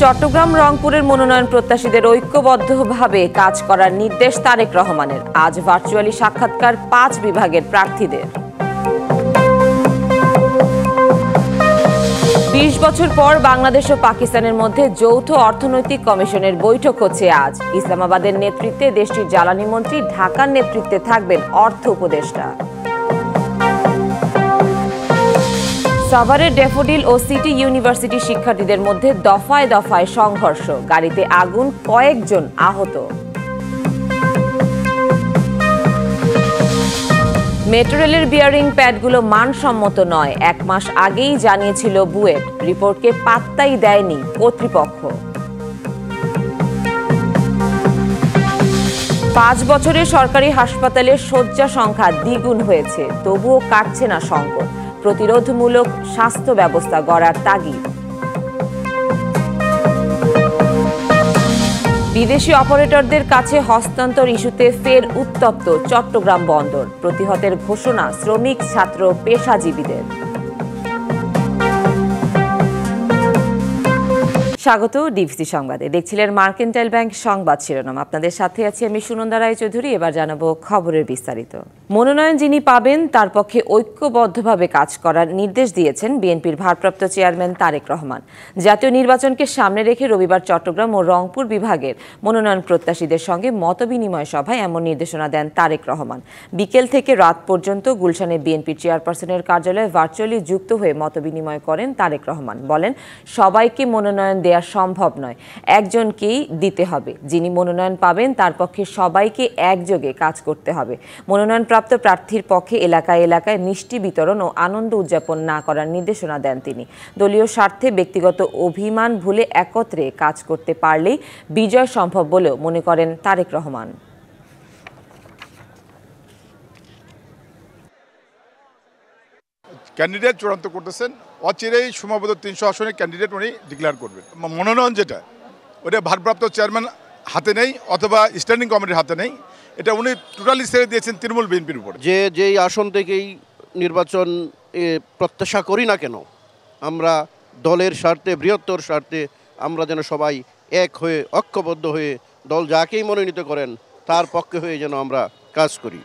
চট্টগ্রাম রংপুরের মনোনয়ন প্রত্যাশীদের ঐক্যবদ্ধভাবে কাজ করার নির্দেশ তারেক রহমানের। আজ ভার্চুয়ালি সাক্ষাৎকার 5 বিভাগের প্রার্থীদের। 20 বছর পর বাংলাদেশ ও পাকিস্তানের মধ্যে যৌথ অর্থনৈতিক কমিশনের বৈঠক হচ্ছে আজ। ইসলামাবাদের নেতৃত্বে দেশটির জ্বালানি মন্ত্রী, ঢাকার নেতৃত্বে থাকবেন অর্থ উপদেষ্টা। সাভারের ড্যাফোডিল ও সিটি ইউনিভার্সিটি শিক্ষার্থীদের মধ্যে দফায় দফায় সংঘর্ষ, গাড়িতে আগুন, কয়েকজন আহত। মেট্রো রেলের বিয়ারিং প্যাডগুলো মানসম্মত নয়, 1 মাস আগেই জানিয়েছিল বুয়েট। রিপোর্টকে পাত্তাই দেয়নি কর্তৃপক্ষ। 5 বছরে সরকারি হাসপাতালের শয্যা সংখ্যা দ্বিগুণ হয়েছে, তবুও কাটছে না সংকট। প্রতিরোধমূলক স্বাস্থ্য ব্যবস্থা গড়ার তাগিদ। বিদেশি অপারেটরদের কাছে হস্তান্তর ইস্যুতে ফের উত্তপ্ত চট্টগ্রাম বন্দর। প্রতিহতের ঘোষণা শ্রমিক, ছাত্র, পেশাজীবীদের। স্বাগত ডিভিসি সংবাদে। দেখছিলেন মার্কেন্টাইল ব্যাংক সংবাদ শিরোনাম। আপনাদের সাথে আছি আমি সুনন্দা রায় চৌধুরী। এবার জানাবো খবরের বিস্তারিত। মনোনয়ন যিনি পাবেন তার পক্ষে ঐক্যবদ্ধভাবে কাজ করার নির্দেশ দিয়েছেন বিএনপির ভারপ্রাপ্ত চেয়ারম্যান তারেক রহমান। জাতীয় নির্বাচনকে সামনে রেখে রবিবার চট্টগ্রাম ও রংপুর বিভাগের মনোনয়ন প্রত্যাশীদের সঙ্গে মতবিনিময় সভায় এমন নির্দেশনা দেন তারেক রহমান। বিকেল থেকে রাত পর্যন্ত গুলশানে বিএনপির চেয়ারপারসনের কার্যালয়ে ভার্চুয়ালি যুক্ত হয়ে মতবিনিময় করেন তারেক রহমান। বলেন, সবাইকে মনোনয়ন দেওয়া সম্ভব নয়, একজনকেই দিতে হবে। যিনি মনোনয়ন পাবেন তার পক্ষে সবাইকে একযোগে কাজ করতে হবে। মনোনয়নপ্রাপ্ত প্রার্থীর পক্ষে এলাকায় এলাকায় মিষ্টি বিতরণ ও আনন্দ উদযাপন না করার নির্দেশনা দেন তিনি। দলীয় স্বার্থে ব্যক্তিগত অভিমান ভুলে একত্রে কাজ করতে পারলেই বিজয় সম্ভব বলেও মনে করেন তারেক রহমান। ক্যান্ডিডেট চূড়ান্ত করতেছেন, অচিরেই সীমাবদ্ধ 300 আসনে ক্যান্ডিডেট উনি ডিক্লেয়ার করবেন। মনোনয়ন যেটা ওটা ভারপ্রাপ্ত চেয়ারম্যান হাতে নেই অথবা স্ট্যান্ডিং কমিটির হাতে নেই, এটা উনি টোটালি ছেড়ে দিয়েছেন তৃণমূল বিএনপির উপর। যেই আসন থেকেই নির্বাচন প্রত্যাশা করি না কেন, আমরা দলের স্বার্থে, বৃহত্তর স্বার্থে আমরা যেন সবাই এক হয়ে, ঐক্যবদ্ধ হয়ে দল যাকেই মনোনীত করেন তার পক্ষে হয়ে যেন আমরা কাজ করি।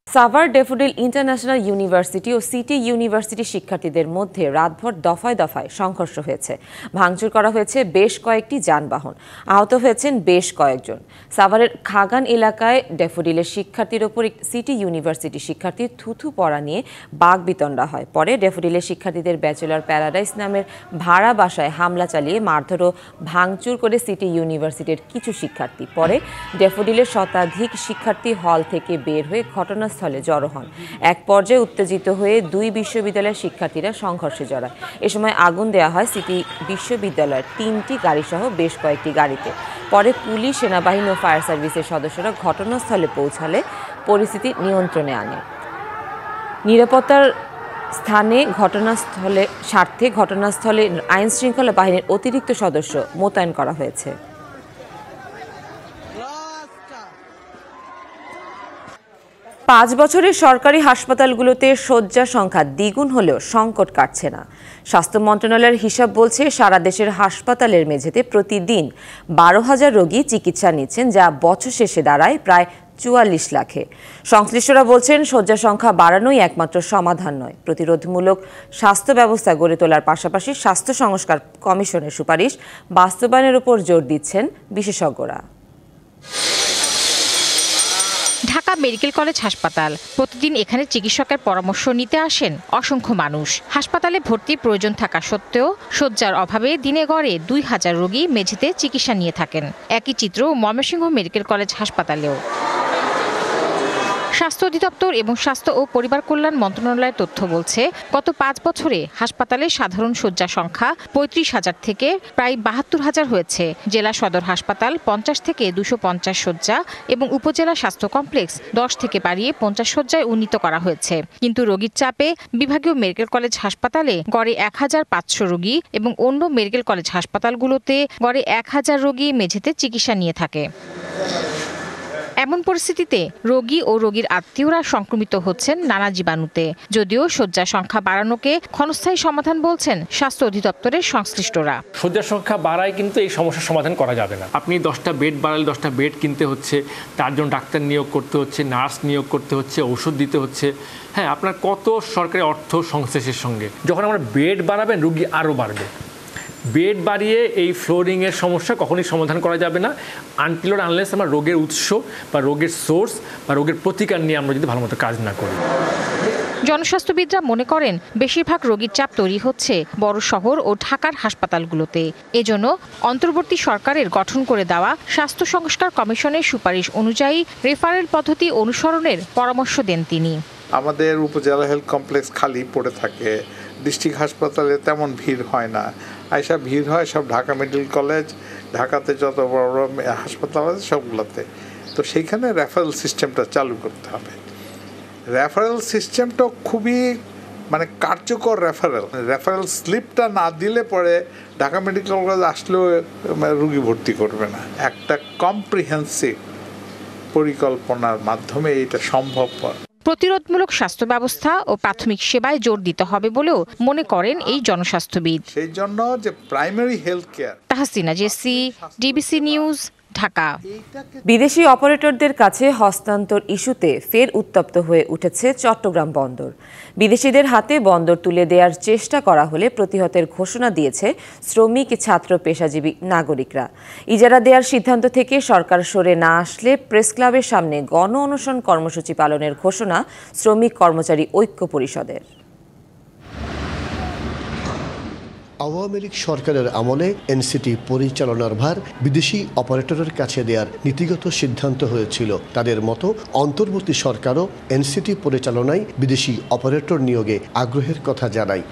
সাভার ড্যাফোডিল ইন্টারন্যাশনাল ইউনিভার্সিটি ও সিটি ইউনিভার্সিটি শিক্ষার্থীদের মধ্যে রাতভর দফায় দফায় সংঘর্ষ হয়েছে। ভাঙচুর করা হয়েছে বেশ কয়েকটি যানবাহন, আহত হয়েছেন বেশ কয়েকজন। সাভারের খাগান এলাকায় ড্যাফোডিলের শিক্ষার্থীর ওপর সিটি ইউনিভার্সিটি শিক্ষার্থীর থুথু পড়া নিয়ে বাকবিতণ্ডা হয়। পরে ড্যাফোডিলের শিক্ষার্থীদের ব্যাচেলর প্যারাডাইস নামের ভাড়া বাসায় হামলা চালিয়ে মারধর ও ভাঙচুর করে সিটি ইউনিভার্সিটির কিছু শিক্ষার্থী। পরে ড্যাফোডিলের শতাধিক শিক্ষার্থী হল থেকে বের হয়ে ঘটনাস্থলে জড়ো হন। এক পর্যায়ে উত্তেজিত হয়ে 2 বিশ্ববিদ্যালয়ের শিক্ষার্থীরা সংঘর্ষে জড়ায়। এ সময় আগুন দেওয়া হয় সিটি বিশ্ববিদ্যালয়ের 3টি গাড়িসহ বেশ কয়েকটি গাড়িতে। পরে পুলিশ, সেনাবাহিনী ও ফায়ার সার্ভিসের সদস্যরা ঘটনাস্থলে পৌঁছালে পরিস্থিতি নিয়ন্ত্রণে আনে। নিরাপত্তার ঘটনাস্থলে আইন শৃঙ্খলা বাহিনীর অতিরিক্ত সদস্য মোতায়েন করা হয়েছে। 5 বছরে সরকারি হাসপাতালগুলোতে শয্যা সংখ্যা দ্বিগুণ হলেও সংকট কাটছে না। স্বাস্থ্য মন্ত্রণালয়ের হিসাব বলছে, সারা দেশের হাসপাতালের মেঝেতে প্রতিদিন 12,000 রোগী চিকিৎসা নিচ্ছেন, যা বছর শেষে দাঁড়ায় প্রায় 44 লাখে। সংশ্লিষ্টরা বলছেন, শয্যা সংখ্যা বাড়ানোই একমাত্র সমাধান নয়। প্রতিরোধমূলক স্বাস্থ্য ব্যবস্থা গড়ে তোলার পাশাপাশি স্বাস্থ্য সংস্কার কমিশনের সুপারিশ বাস্তবায়নের উপর জোর দিচ্ছেন বিশেষজ্ঞরা। ঢাকা মেডিকেল কলেজ হাসপাতাল, প্রতিদিন এখানে চিকিৎসকের পরামর্শ নিতে আসেন অসংখ্য মানুষ। হাসপাতালে ভর্তির প্রয়োজন থাকা সত্ত্বেও শয্যার অভাবে দিনে গড়ে 2,000 রোগী মেঝেতে চিকিৎসা নিয়ে থাকেন। একই চিত্র ময়মনসিংহ মেডিকেল কলেজ হাসপাতালেও। স্বাস্থ্য অধিদপ্তর এবং স্বাস্থ্য ও পরিবার কল্যাণ মন্ত্রণালয়ের তথ্য বলছে, গত 5 বছরে হাসপাতালে সাধারণ শয্যা সংখ্যা 35,000 থেকে প্রায় 72,000 হয়েছে। জেলা সদর হাসপাতাল 50 থেকে 250 শয্যা এবং উপজেলা স্বাস্থ্য কমপ্লেক্স 10 থেকে বাড়িয়ে 50 শয্যায় উন্নীত করা হয়েছে। কিন্তু রোগীর চাপে বিভাগীয় মেডিকেল কলেজ হাসপাতালে গড়ে 1,500 রোগী এবং অন্য মেডিকেল কলেজ হাসপাতালগুলোতে গড়ে 1,000 রোগী মেঝেতে চিকিৎসা নিয়ে থাকে। এমন পরিস্থিতিতে রোগী ও রোগীর আত্মীয়রা সংক্রমিত হচ্ছেন নানা জীবাণুতে। যদিও শয্যা সংখ্যা বাড়ানোকে ক্ষণস্থায়ী সমাধান বলছেন স্বাস্থ্য অধিদপ্তরের সংশ্লিষ্টরা। শয্যা সংখ্যা বাড়ায় কিন্তু এই সমস্যার সমাধান করা যাবে না। আপনি 10টা বেড বাড়ালে 10টা বেড কিনতে হচ্ছে, 4 জন ডাক্তার নিয়োগ করতে হচ্ছে, নার্স নিয়োগ করতে হচ্ছে, ওষুধ দিতে হচ্ছে। হ্যাঁ, আপনার কত সরকারি অর্থ সংশ্লেষের সঙ্গে। যখন আমরা বেড বাড়াবেন রোগী আরও বাড়বে। বেড বাড়িয়ে এই ফ্লোরিংয়ের সমস্যা কখনোই সমাধান করা যাবে না আনটিল অর আনলেস আমরা রোগের উৎস বা রোগের সোর্স বা রোগের প্রতিকার নিয়ে আমরা যদি ভালোমতো কাজ না করি। জনস্বাস্থ্যবিদরা মনে করেন বেশিরভাগ রোগীর চাপ তৈরি হচ্ছে বড় শহর ও ঢাকার হাসপাতালগুলোতে। এজন্য অন্তর্বর্তী সরকারের গঠন করে দেওয়া স্বাস্থ্য সংস্কার কমিশনের সুপারিশ অনুযায়ী রেফারেল পদ্ধতি অনুসরণের পরামর্শ দেন তিনি। আমাদের উপজেলা হেলথ কমপ্লেক্স খালি পড়ে থাকে, ডিস্ট্রিক্ট হাসপাতালে তেমন ভিড় হয় না, আইসা ভিড় হয় সব ঢাকা মেডিকেল কলেজ, ঢাকাতে যত বড় বড় হাসপাতাল আছে সবগুলোতে। তো সেইখানে রেফারেল সিস্টেমটা চালু করতে হবে। রেফারেল সিস্টেমটা খুবই কার্যকর। রেফারেল স্লিপটা না দিলে পরে ঢাকা মেডিকেল কলেজ আসলেও রুগী ভর্তি করবে না। একটা কম্প্রিহেন্সিভ পরিকল্পনার মাধ্যমে এটা সম্ভবপর। প্রতিরোধমূলক স্বাস্থ্য ব্যবস্থা ও প্রাথমিক সেবায় জোর দিতে হবে বলেও মনে করেন এই জনস্বাস্থ্যবিদ। সেই জন্য যে primary health care. Tahsina Jessy, DBC news, Dhaka. বিদেশি অপারেটরদের কাছে হস্তান্তর ইস্যুতে ফের উত্তপ্ত হয়ে উঠেছে চট্টগ্রাম বন্দর। বিদেশিদের হাতে বন্দর তুলে দেওয়ার চেষ্টা করা হলে প্রতিহতের ঘোষণা দিয়েছে শ্রমিক, ছাত্র, পেশাজীবী নাগরিকরা। ইজারা দেওয়ার সিদ্ধান্ত থেকে সরকার সরে না আসলে প্রেস ক্লাবের সামনে গণ অনশন কর্মসূচি পালনের ঘোষণা শ্রমিক কর্মচারী ঐক্য পরিষদের। আওয়ামী লীগ সরকারের আমলে এনসিটি পরিচালনার ভার বিদেশি অপারেটরের কাছে দেওয়ার নীতিগত সিদ্ধান্ত হয়েছিল। তাদের মতো অন্তর্বর্তী সরকারও এনসিটি পরিচালনায় বিদেশি অপারেটর নিয়োগে আগ্রহের কথা জানায়।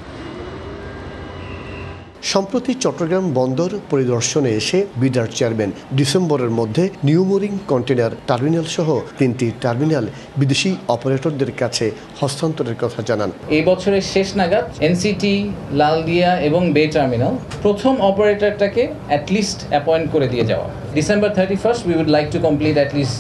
সম্প্রতি চট্টগ্রাম বন্দর পরিদর্শনে এসে বিডার চেয়ারম্যান ডিসেম্বরের মধ্যে নিউমোরিং কন্টেনার টার্মিনাল সহ 3টি টার্মিনাল বিদেশি অপারেটরদের কাছে হস্তান্তরের কথা জানান। এই বছরের শেষ নাগাদ এনসিটি, লালদিয়া এবং বে টার্মিনাল প্রথম অপারেটরটাকে অ্যাটলিস্ট অ্যাপয়েন্ট করে দিয়ে যাওয়া। December 31st we would like to complete at least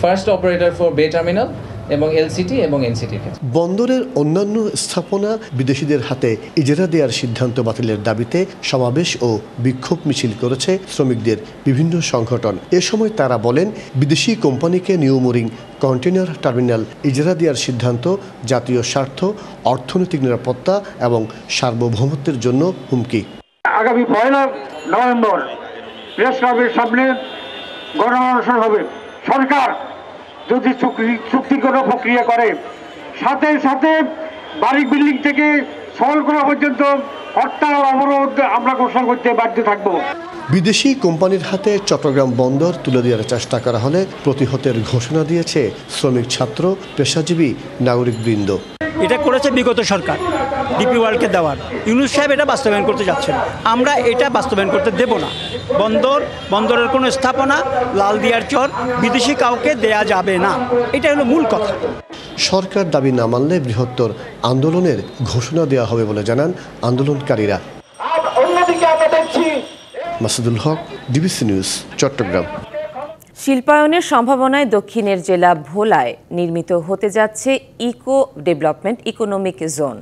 first operator for bay terminal এবং এলসিটি এবং এনসিটির ক্ষেত্রে। বন্দরের অন্যান্য স্থাপনা বিদেশিদের হাতে ইজারা দেওয়ার সিদ্ধান্ত বাতিলের দাবিতে সমাবেশ ও বিক্ষোভ মিছিল করেছে শ্রমিকদের বিভিন্ন সংগঠন। এ সময় তারা বলেন, বিদেশি কোম্পানিকে নিউমোরিং কন্টেনার টার্মিনাল ইজারা দেওয়ার সিদ্ধান্ত জাতীয় স্বার্থ, অর্থনৈতিক নিরাপত্তা এবং সার্বভৌমত্বের জন্য হুমকি। আগামী 1 নভেম্বর প্রেস ক্লাবের সামনে গণ অনশন হবে। সরকার যদি চুক্তি কোনো প্রক্রিয়া করে, সাথে সাথে বাড়ি বিল্ডিং থেকে সল করা পর্যন্ত হরতাল অবরোধ আমরা ঘোষণা করতে বাধ্য থাকব। বিদেশি কোম্পানির হাতে চট্টগ্রাম বন্দর তুলে দেওয়ার চেষ্টা করা হলে প্রতিহতের ঘোষণা দিয়েছে শ্রমিক, ছাত্র, পেশাজীবী নাগরিকবৃন্দ। এটা করেছে বিগত সরকার ডিপি ওয়ার্ল্ডকে দেওয়ার। ইউনূস সাহেব এটা বাস্তবায়ন করতে যাচ্ছেন, আমরা এটা বাস্তবায়ন করতে দেব না। বন্দরের কোনো স্থাপনা লালদিয়ার চর বিদেশি কাউকে দেয়া যাবে না, এটা হলো মূল কথা। সরকার দাবি না মানলে বৃহত্তর আন্দোলনের ঘোষণা দেওয়া হবে বলে জানান আন্দোলনকারীরা। মাসুদুল হক, ডিবিসি নিউজ, চট্টগ্রাম। শিল্পায়নের সম্ভাবনায় দক্ষিণের জেলা ভোলায় নির্মিত হতে যাচ্ছে ইকো ডেভেলপমেন্ট ইকোনমিক জোন।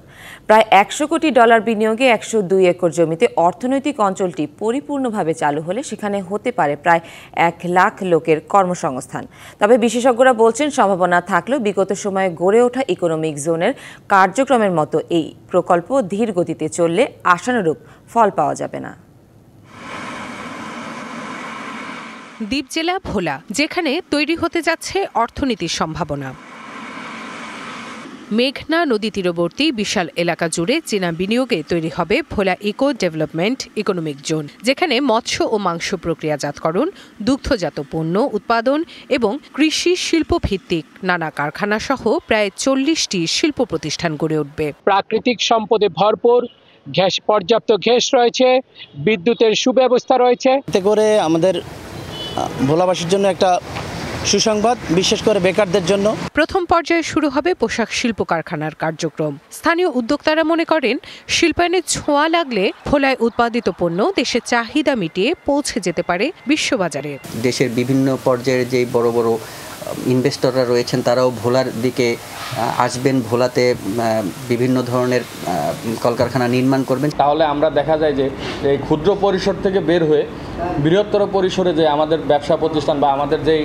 প্রায় $100 কোটি বিনিয়োগে 102 একর জমিতে অর্থনৈতিক অঞ্চলটি পরিপূর্ণভাবে চালু হলে সেখানে হতে পারে প্রায় 1 লাখ লোকের কর্মসংস্থান। তবে বিশেষজ্ঞরা বলছেন, সম্ভাবনা থাকলেও বিগত সময়ে গড়ে ওঠা ইকোনমিক জোনের কার্যক্রমের মতো এই প্রকল্প ধীর গতিতে চললে আশানুরূপ ফল পাওয়া যাবে না। দ্বীপ জেলা ভোলা, যেখানে তৈরি হতে যাচ্ছে অর্থনীতির সম্ভাবনা। মেঘনা নদী তীরবর্তী বিশাল এলাকা জুড়ে চীনা বিনিয়োগে তৈরি হবে ভোলা ইকো ডেভেলপমেন্ট ইকোনমিক জোন, যেখানে মৎস্য ও মাংস প্রক্রিয়াজাতকরণ, দুগ্ধজাত পণ্য উৎপাদন এবং কৃষি শিল্প ভিত্তিক নানা কারখানা সহ প্রায় 40টি শিল্প প্রতিষ্ঠান গড়ে উঠবে। প্রাকৃতিক সম্পদে ভরপুর, পর্যাপ্ত গ্যাস রয়েছে, বিদ্যুতের সুব্যবস্থা রয়েছে। এতে করে আমাদের ভোলাবাসীর জন্য একটা সুসংবাদ, বিশেষ করে বেকারদের জন্য। প্রথম পর্যায়ে শুরু হবে পোশাক শিল্প কারখানার কার্যক্রম। স্থানীয় উদ্যোক্তারা মনে করেন, শিল্পায়নের ছোঁয়া লাগলে ভোলায় উৎপাদিত পণ্য দেশের চাহিদা মিটিয়ে পৌঁছে যেতে পারে বিশ্ববাজারে। দেশের বিভিন্ন পর্যায়ে যে বড় বড় ইনভেস্টররা রয়েছেন তারাও ভোলার দিকে আসবেন, ভোলাতে বিভিন্ন ধরনের কলকারখানা নির্মাণ করবেন। তাহলে আমরা দেখা যায় যে এই ক্ষুদ্র পরিসর থেকে বের হয়ে বৃহত্তর পরিসরে যে আমাদের ব্যবসা প্রতিষ্ঠান বা আমাদের যেই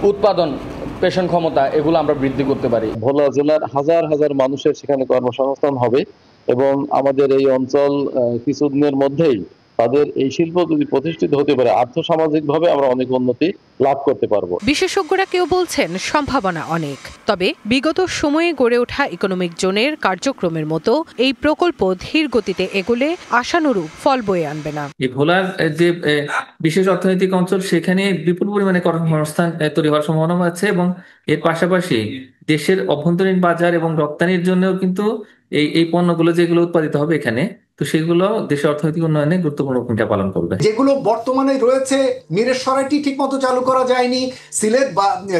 উৎপাদন পেশন ক্ষমতা এগুলো আমরা বৃদ্ধি করতে পারি। ভোলা জেলার হাজার হাজার মানুষের সেখানে কর্মসংস্থান হবে এবং আমাদের এই অঞ্চল কিছুদিনের মধ্যেই তাদের এই শিল্প যদি প্রতিষ্ঠিত হতে পারে আর্থসামাজিকভাবে আমরা অনেক উন্নতি লাভ করতে পারবো। বিশেষজ্ঞরা কেউ বলছেন সম্ভাবনা অনেক, তবে বিগত সময়ে গড়ে ওঠা ইকোনমিক জোনের কার্যক্রমের মতো এই প্রকল্প ধীর গতিতে এগোলে আশানুরূপ ফল বয়ে আনবে না। এই ভোলার যে বিশেষ অর্থনৈতিক অঞ্চল সেখানে বিপুল পরিমাণে কর্মসংস্থান তৈরি হওয়ার সম্ভাবনা আছে এবং এর পাশাপাশি দেশের অভ্যন্তরীণ বাজার এবং রপ্তানির জন্যও কিন্তু এই পণ্যগুলো যেগুলো উৎপাদিত হবে এখানে, তো সেগুলো দেশের অর্থনৈতিক উন্নয়নে গুরুত্বপূর্ণ ভূমিকা পালন করবে। যেগুলো বর্তমানে রয়েছে, মিরের সরাইটি ঠিকমতো চালু করা যায়নি,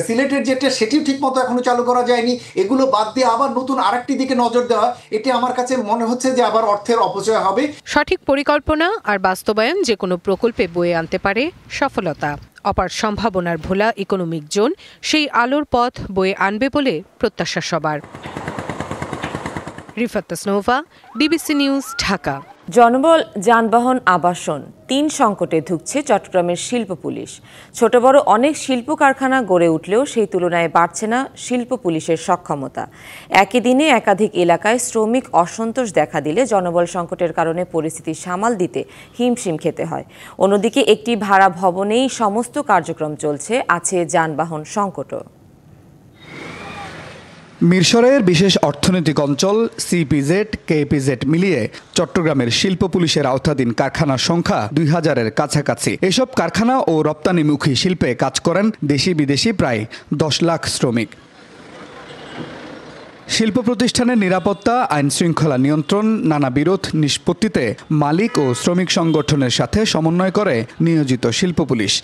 সিলেটের যেটা সেটিও ঠিকমতো এখনো চালু করা যায়নি, এগুলো বাদ দিয়ে আবার নতুন আরেকটি দিকে নজর দেওয়া, এটি আমার কাছে মনে হচ্ছে যে আবার অর্থের অপচয় হবে। সঠিক পরিকল্পনা আর বাস্তবায়ন যে কোনো প্রকল্পে বয়ে আনতে পারে সফলতা। অপার সম্ভাবনার ভোলা ইকোনমিক জোন সেই আলোর পথ বয়ে আনবে বলে প্রত্যাশা সবার। Rifat Tasnova, DBC news, Dhaka. জনবল, যানবাহন, আবাসন 3 সংকটে ধুঁকছে চট্টগ্রামের শিল্প পুলিশ। ছোট বড় অনেক শিল্প কারখানা গড়ে উঠলেও সেই তুলনায় বাড়ছে না শিল্প পুলিশের সক্ষমতা। একই দিনে একাধিক এলাকায় শ্রমিক অসন্তোষ দেখা দিলে জনবল সংকটের কারণে পরিস্থিতি সামাল দিতে হিমশিম খেতে হয়। অন্যদিকে একটি ভাড়া ভবনেই সমস্ত কার্যক্রম চলছে, আছে যানবাহন সংকটও। মিরসরাইয়ের বিশেষ অর্থনৈতিক অঞ্চল সিপিজেড, কেপিজেড মিলিয়ে চট্টগ্রামের শিল্প পুলিশের আওতাধীন কারখানার সংখ্যা 2000-এর কাছাকাছি। এসব কারখানা ও রপ্তানিমুখী শিল্পে কাজ করেন দেশি বিদেশি প্রায় 10 লাখ শ্রমিক। শিল্প প্রতিষ্ঠানের নিরাপত্তা, আইন শৃঙ্খলা নিয়ন্ত্রণ, নানা বিরোধ নিষ্পত্তিতে মালিক ও শ্রমিক সংগঠনের সাথে সমন্বয় করে নিয়োজিত শিল্প পুলিশ।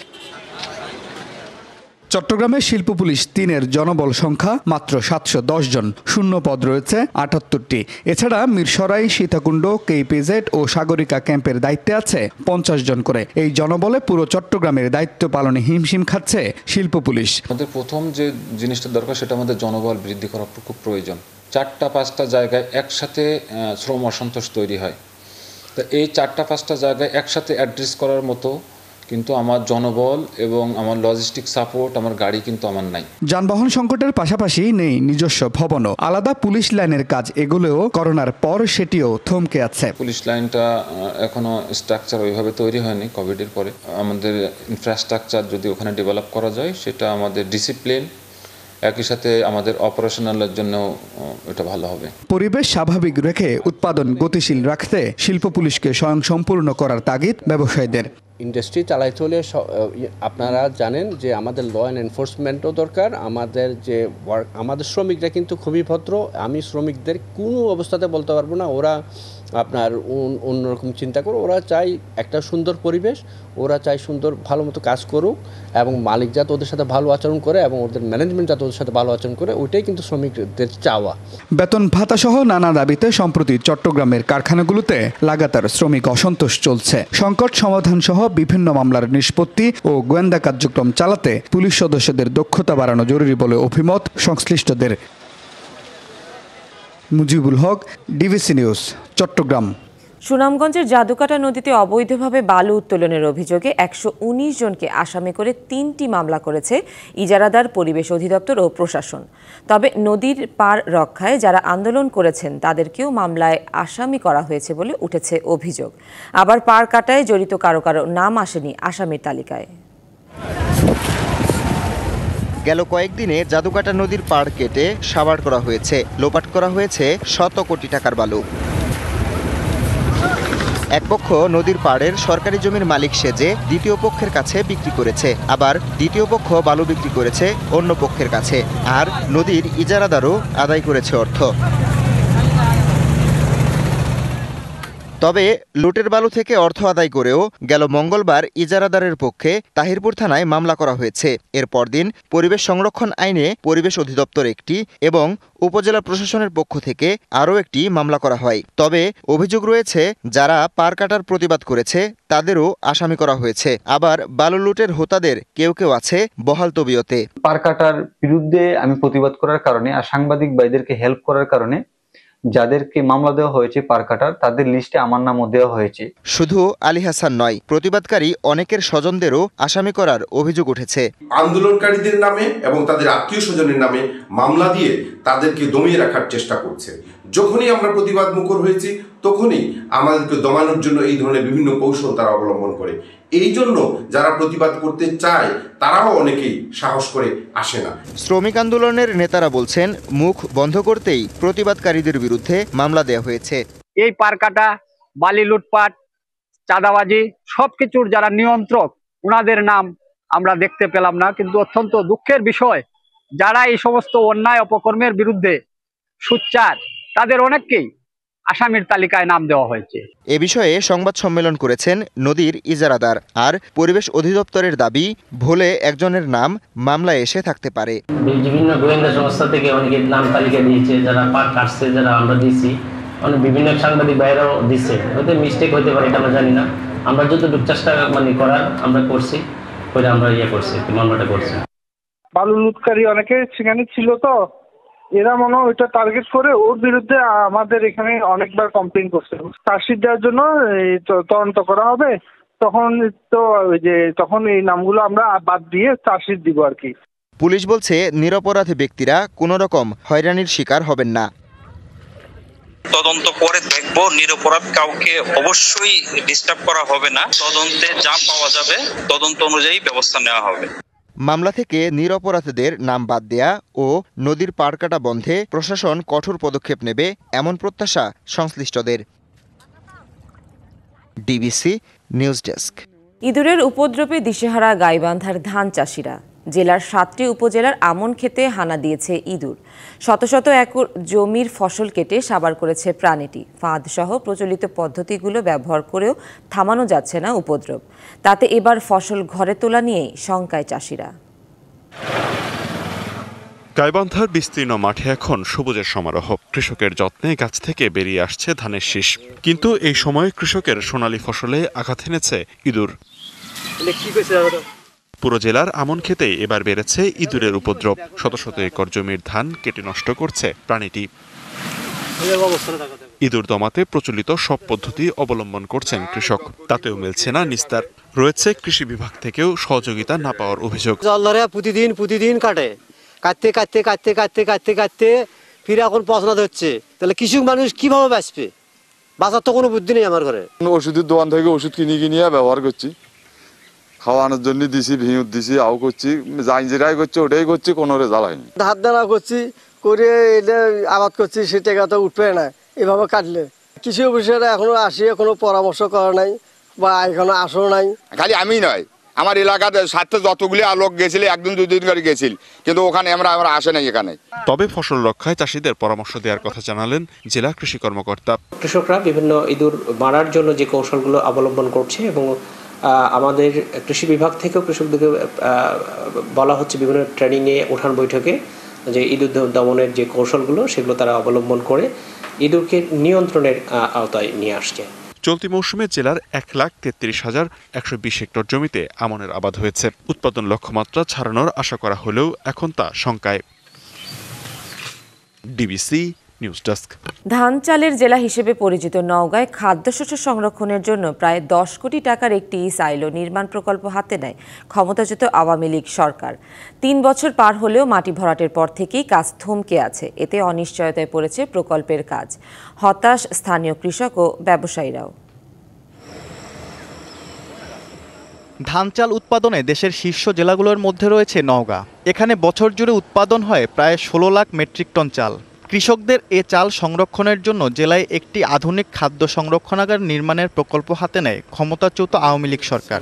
চট্টগ্রামের শিল্প পুলিশ 3-এর জনবল সংখ্যা মাত্র 710 জন, শূন্য পদ রয়েছে 78টি। এছাড়া মিরসরাই, সীতাকুণ্ড, কেপিজেড ও সাগরিকা ক্যাম্পের দায়িত্বে আছে 50 জন করে। এই জনবলে পুরো চট্টগ্রামের দায়িত্ব পালনে হিমশিম খাচ্ছে শিল্প পুলিশ। আমাদের প্রথম যে জিনিসটা দরকার সেটা আমাদের জনবল বৃদ্ধি করা খুব প্রয়োজন। 4-5টা জায়গায় একসাথে শ্রম অসন্তোষ তৈরি হয়, তো এই 4-5টা জায়গায় একসাথে অ্যাড্রেস করার মতো কিন্তু আমার জনবল এবং আমার লজিস্টিক সাপোর্ট, আমার গাড়ি কিন্তু আমার নাই। যানবাহন সংকটের পাশাপাশি নেই নিজস্ব ভবনও। আলাদা পুলিশ লাইনের কাজ এগুলোও করোনার পর সেটিও থমকে আছে। পুলিশ লাইনটা এখনো স্ট্রাকচার ওইভাবে তৈরি হয়নি কোভিডের পরে। আমাদের ইনফ্রাস্ট্রাকচার যদি ওখানে ডেভেলপ করা যায়, সেটা আমাদের ডিসিপ্লিন, একই সাথে আমাদের অপারেশনালের জন্য এটা ভালো হবে। পরিবেশ স্বাভাবিক রেখে উৎপাদন গতিশীল রাখতে শিল্প পুলিশকে স্বয়ংসম্পূর্ণ করার তাগিদ ব্যবসায়ীদের। ইন্ডাস্ট্রি চালাইতে হলে আপনারা জানেন যে আমাদের ল অ্যান্ড এনফোর্সমেন্টও দরকার। আমাদের শ্রমিকরা কিন্তু খুবই ভদ্র। আমি শ্রমিকদের কোনো অবস্থাতে বলতে পারবো না ওরা আপনার অন্যরকম চিন্তা করো। ওরা চাই একটা সুন্দর পরিবেশ, ওরা চাই সুন্দর ভালো মতো কাজ করুক এবং মালিক যাতে ওদের সাথে ভালো আচরণ করে এবং ওদের ম্যানেজমেন্ট যাতে ওদের সাথে ভালো আচরণ করে, ওইটাই কিন্তু শ্রমিকদের চাওয়া। বেতন ভাতা সহ নানা দাবিতে সম্প্রতি চট্টগ্রামের কারখানাগুলোতে লাগাতার শ্রমিক অসন্তোষ চলছে। সংকট সমাধান সহ বিভিন্ন মামলার নিষ্পত্তি ও গোয়েন্দা কার্যক্রম চালাতে পুলিশ সদস্যদের দক্ষতা বাড়ানো জরুরি বলে অভিমত সংশ্লিষ্টদের। Mujibul Haque, DBC news, Chittagong. সুনামগঞ্জের জাদুকাটা নদীতে অবৈধভাবে বালু উত্তোলনের অভিযোগে 119 জনকে আসামি করে 3টি মামলা করেছে ইজারাদার, পরিবেশ অধিদপ্তর ও প্রশাসন। তবে নদীর পাড় রক্ষায় যারা আন্দোলন করেছেন তাদেরকেও মামলায় আসামি করা হয়েছে বলে উঠেছে অভিযোগ। আবার পাড় কাটায় জড়িত কারো কারো নাম আসেনি আসামির তালিকায়। গেল কয়েকদিনে জাদুকাটা নদীর পাড় কেটে সাবাড় করা হয়েছে, লোপাট করা হয়েছে শত কোটি টাকার বালু। এক পক্ষ নদীর পাড়ের সরকারি জমির মালিক সেজে দ্বিতীয় পক্ষের কাছে বিক্রি করেছে, আবার দ্বিতীয় পক্ষ বালু বিক্রি করেছে অন্য পক্ষের কাছে, আর নদীর ইজারাদারও আদায় করেছে অর্থ। তবে লুটের বালু থেকে অর্থ আদায় করেও গেল মঙ্গলবার ইজারাদারের পক্ষে তাহিরপুর থানায় মামলা করা হয়েছে। এর পরদিন পরিবেশ সংরক্ষণ আইনে পরিবেশ অধিদপ্তর একটি এবং উপজেলা প্রশাসনের পক্ষ থেকে আরও একটি মামলা করা হয়। তবে অভিযোগ রয়েছে যারা পার কাটার প্রতিবাদ করেছে তাদেরও আসামি করা হয়েছে। আবার বালু লুটের হোতাদের কেউ কেউ আছে বহাল তবিয়তে। পার কাটার বিরুদ্ধে আমি প্রতিবাদ করার কারণে আর সাংবাদিক ভাইদেরকে হেল্প করার কারণে যাদেরকে মামলা দেওয়া হয়েছে পার কাটার, তাদের লিস্টে আমার নামও দেওয়া হয়েছে। শুধু আলী হাসান নয়, প্রতিবাদকারী অনেকের স্বজনদেরও আসামি করার অভিযোগ উঠেছে। আন্দোলনকারীদের নামে এবং তাদের আত্মীয় স্বজনের নামে মামলা দিয়ে তাদেরকে দমিয়ে রাখার চেষ্টা করছে। যখনই আমরা প্রতিবাদ মুখর হয়েছি তখনই আমাদেরকে দমানোর জন্য এই ধরনের বিভিন্ন কৌশল তারা অবলম্বন করে। এই জন্য যারা প্রতিবাদ করতে চায় তারাও অনেকেই সাহস করে আসে না। শ্রমিক আন্দোলনের নেতারা বলছেন মুখ বন্ধ করতেই প্রতিবাদকারীদের বিরুদ্ধে মামলা দেওয়া হয়েছে। এই পার কাটা, বালি লুটপাট, চাঁদাবাজি সবকিছুর যারা নিয়ন্ত্রক ওনাদের নাম আমরা দেখতে পেলাম না। কিন্তু অত্যন্ত দুঃখের বিষয়, যারা এই সমস্ত অন্যায় অপকর্মের বিরুদ্ধে সোচ্চার তাদের অনেককেই আসামির তালিকায় নাম দেওয়া হয়েছে। এ বিষয়ে সংবাদ সম্মেলন করেছেন নদীর ইজারাদার। আর পরিবেশ অধিদপ্তরের দাবি, ভুলে একজনের নাম মামলায় এসে থাকতে পারে। বিভিন্ন গোয়েন্দা সংস্থা থেকে অনেকের নাম তালিকা দিয়েছে, যারা পার কাটছে, যারা আমরা দিয়েছি, অনেক বিভিন্ন সাংবাদিক বাইরেও দিচ্ছে। হয়তো মিস্টেক হতে পারে, এটা আমরা জানি না। আমরা যতটুকু চেষ্টা করার আমরা করছি, করে আমরা করছি, মামলাটা করছি। বালু লুটকারী অনেকে সেখানে ছিল, তো এরা মনে হয় ওইটা টার্গেট করে ওর বিরুদ্ধে আমাদের এখানে অনেকবার কমপ্লেন করছে। চার্জশিট দেওয়ার জন্য তদন্ত করা হবে, তখন এই নামগুলো আমরা বাদ দিয়ে চার্জশিট দিব আর কি। পুলিশ বলছে নিরপরাধ ব্যক্তিরা কোনো রকম হয়রানির শিকার হবেন না। তদন্ত করে দেখবো, নিরপরাধ কাউকে অবশ্যই ডিস্টার্ব করা হবে না। তদন্তে যা পাওয়া যাবে তদন্ত অনুযায়ী ব্যবস্থা নেওয়া হবে। মামলা থেকে নিরপরাধীদের নাম বাদ দেয়া ও নদীর পার কাটা বন্ধে প্রশাসন কঠোর পদক্ষেপ নেবে এমন প্রত্যাশা সংশ্লিষ্টদের। DBC news desk. ইঁদুরের উপদ্রবে দিশেহারা গাইবান্ধার ধান চাষিরা। জেলার 7টি উপজেলার আমন খেতে হানা দিয়েছে ইঁদুর। শত শত একর জমির ফসল কেটে সাবার করেছে প্রাণীটি। ফাঁদ সহ প্রচলিত পদ্ধতিগুলো ব্যবহার করেও থামানো যাচ্ছে না উপদ্রব। তাতে এবার ফসল ঘরে তোলা নিয়েই শঙ্কায় চাষিরা। গাইবান্ধার বিস্তীর্ণ মাঠে এখন সবুজের সমারোহ। কৃষকের যত্নে গাছ থেকে বেরিয়ে আসছে ধানের শীষ। কিন্তু এই সময় কৃষকের সোনালী ফসলে আঘাত এনেছে ইঁদুর। পুরো জেলার আমন খেতেই এবার বেড়েছে ইঁদুরের উপদ্রব। শত শত একর জমির ধান কেটে নষ্ট করছে প্রাণীটি। ইঁদুর দমাতে প্রচলিত সব পদ্ধতি অবলম্বন করছেন কৃষক, তাতেও মিলছে না নিস্তার। রয়েছে কৃষি বিভাগ থেকেও সহযোগিতা না পাওয়ার অভিযোগ। জল ধরে প্রতিদিন কাটতে ফিরে এখন পছন্দ হচ্ছে, তাহলে কৃষক মানুষ কিভাবে বাঁচবে? বাঁচার তো কোনো বুদ্ধি নেই আমার ঘরে। ওষুধের দোকান থেকে ওষুধ কিনে ব্যবহার করছি, খাওয়ানোর জন্য দিছি, ভিউর দিছি, আও করছি, যেটাই করছি ওটাই করছি, কোনো রেজাল্ট হয়নি। হাত দানা করছি, করে এটা আবাদ করছি, সে টাকা তো উঠবে না এভাবে কাটলে। কৃষি অফিসাররা এখনো আসিয়ে কোনো পরামর্শ করা নাই বা এখনো আসো নাই। খালি আমি নয়, আমার এলাকাতে সাথে যতগুলি লোক গেছিল, একদিন দুদিন করে গেছিল, কিন্তু ওখানে আমরা আসে নাই এখানে। তবে ফসল রক্ষায় চাষিদের পরামর্শ দেওয়ার কথা জানালেন জেলা কৃষি কর্মকর্তা। কৃষকরা বিভিন্ন ইঁদুর মারার জন্য যে কৌশলগুলো অবলম্বন করছে এবং আমাদের কৃষি বিভাগ থেকেও কৃষকদেরকে বলা হচ্ছে বিভিন্ন ট্রেনিংয়ে, উঠান বৈঠকে, যে ইঁদুর দমনের যে কৌশলগুলো সেগুলো তারা অবলম্বন করে ইঁদুরকে নিয়ন্ত্রণের আওতায় নিয়ে আসছে। চলতি মৌসুমে জেলার 1,33,120 হেক্টর জমিতে আমনের আবাদ হয়েছে। উৎপাদন লক্ষ্যমাত্রা ছাড়ানোর আশা করা হলেও এখন তা শঙ্কায়। DBC news desk. ধান চালের জেলা হিসেবে পরিচিত নওগাঁয় খাদ্যশস্য সংরক্ষণের জন্য প্রায় 10 কোটি টাকার একটি সাইলো নির্মাণ প্রকল্প হাতে নেয় ক্ষমতাচ্যুত আওয়ামী লীগ সরকার। 3 বছর পার হলেও মাটি ভরাটের পর থেকেই কাজ থমকে আছে। এতে অনিশ্চয়তায় পড়েছে প্রকল্পের কাজ। হতাশ স্থানীয় কৃষক ও ব্যবসায়ীরাও। ধান চাল উৎপাদনে দেশের শীর্ষ জেলাগুলোর মধ্যে রয়েছে নওগাঁ। এখানে বছর জুড়ে উৎপাদন হয় প্রায় 16 লাখ মেট্রিক টন চাল। কৃষকদের এ চাল সংরক্ষণের জন্য জেলায় একটি আধুনিক খাদ্য সংরক্ষণাগার নির্মাণের প্রকল্প হাতে নেয় ক্ষমতাচ্যুত আওয়ামী লীগ সরকার।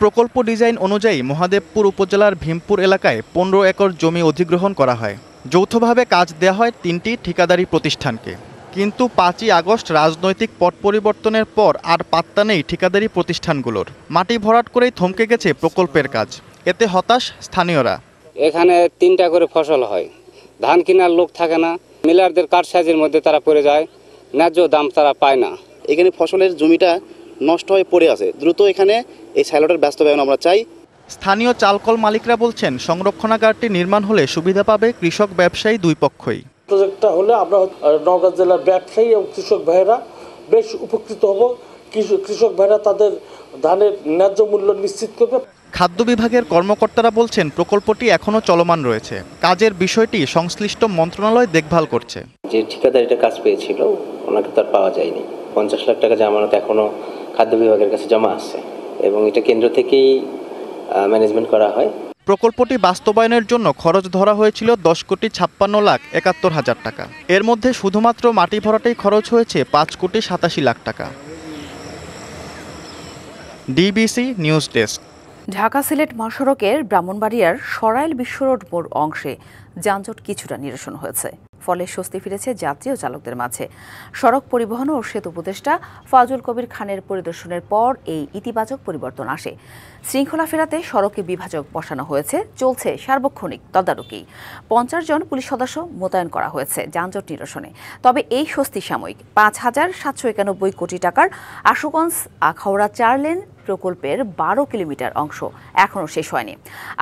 প্রকল্প ডিজাইন অনুযায়ী মহাদেবপুর উপজেলার ভীমপুর এলাকায় 15 একর জমি অধিগ্রহণ করা হয়। যৌথভাবে কাজ দেওয়া হয় 3টি ঠিকাদারি প্রতিষ্ঠানকে। কিন্তু 5ই আগস্ট রাজনৈতিক পট পরিবর্তনের পর আর পাত্তা নেই ঠিকাদারি প্রতিষ্ঠানগুলোর। মাটি ভরাট করেই থমকে গেছে প্রকল্পের কাজ। এতে হতাশ স্থানীয়রা। এখানে 3টা করে ফসল হয়, ধান কেনার লোক থাকে না, মিলারদের কারসাজির মধ্যে তারা পড়ে যায়, ন্যায্য দাম তারা পায় না। এখানে ফসলের জমিটা নষ্ট হয়ে পড়ে আছে, দ্রুত এখানে এই সাইলটের বাস্তবায়ন আমরা চাই। স্থানীয় চালকল মালিকরা বলছেন, সংরক্ষণাগারটি নির্মাণ হলে সুবিধা পাবে কৃষক ব্যবসায়ী দুই পক্ষই। প্রজেক্টটা হলে আমরা নওগাঁ জেলার ব্যবসায়ী এবং কৃষক ভাইয়েরা বেশ উপকৃত হব। কৃষক ভাইয়েরা তাদের ধানের ন্যায্য মূল্য নিশ্চিত করবে। খাদ্য বিভাগের কর্মকর্তারা বলছেন, প্রকল্পটি এখনো চলমান রয়েছে। কাজের বিষয়টি সংশ্লিষ্ট মন্ত্রণালয় দেখভাল করছে। যে ঠিকাদার এটা কাজ পেয়েছিল ওনাকে তো আর পাওয়া যায়নি। 50 লাখ টাকা জামানত এখনো খাদ্য বিভাগের কাছে জমা আছে এবং এটা কেন্দ্র থেকেই ম্যানেজমেন্ট করা হয়। প্রকল্পটি বাস্তবায়নের জন্য খরচ ধরা হয়েছিল 10,56,71,000 টাকা। এর মধ্যে শুধুমাত্র মাটি ভরাটেই খরচ হয়েছে 5,87,00,000 টাকা। DBC news desk. Dhaka Sylhet মহাসড়কের ব্রাহ্মণবাড়িয়ার সরাইল বিশ্ব রোড মোড় অংশে যানজট কিছুটা নিরসন হয়েছে, ফলে স্বস্তি ফিরেছে যাত্রী ও চালকদের মাঝে। সড়ক পরিবহন ও সেতু উপদেষ্টা ফাজুল কবির খানের পরিদর্শনের পর এই ইতিবাচক পরিবর্তন আসে। শৃঙ্খলা ফেরাতে সড়কে বিভাজক বসানো হয়েছে, চলছে সার্বক্ষণিক তদারকি। 50 জন পুলিশ সদস্য মোতায়েন করা হয়েছে যানজট নিরসনে। তবে এই স্বস্তি সাময়িক। 5,791 কোটি টাকার আশুগঞ্জ আখাউড়া 4 লেন প্রকল্পের 12 কিলোমিটার অংশ এখনও শেষ হয়নি।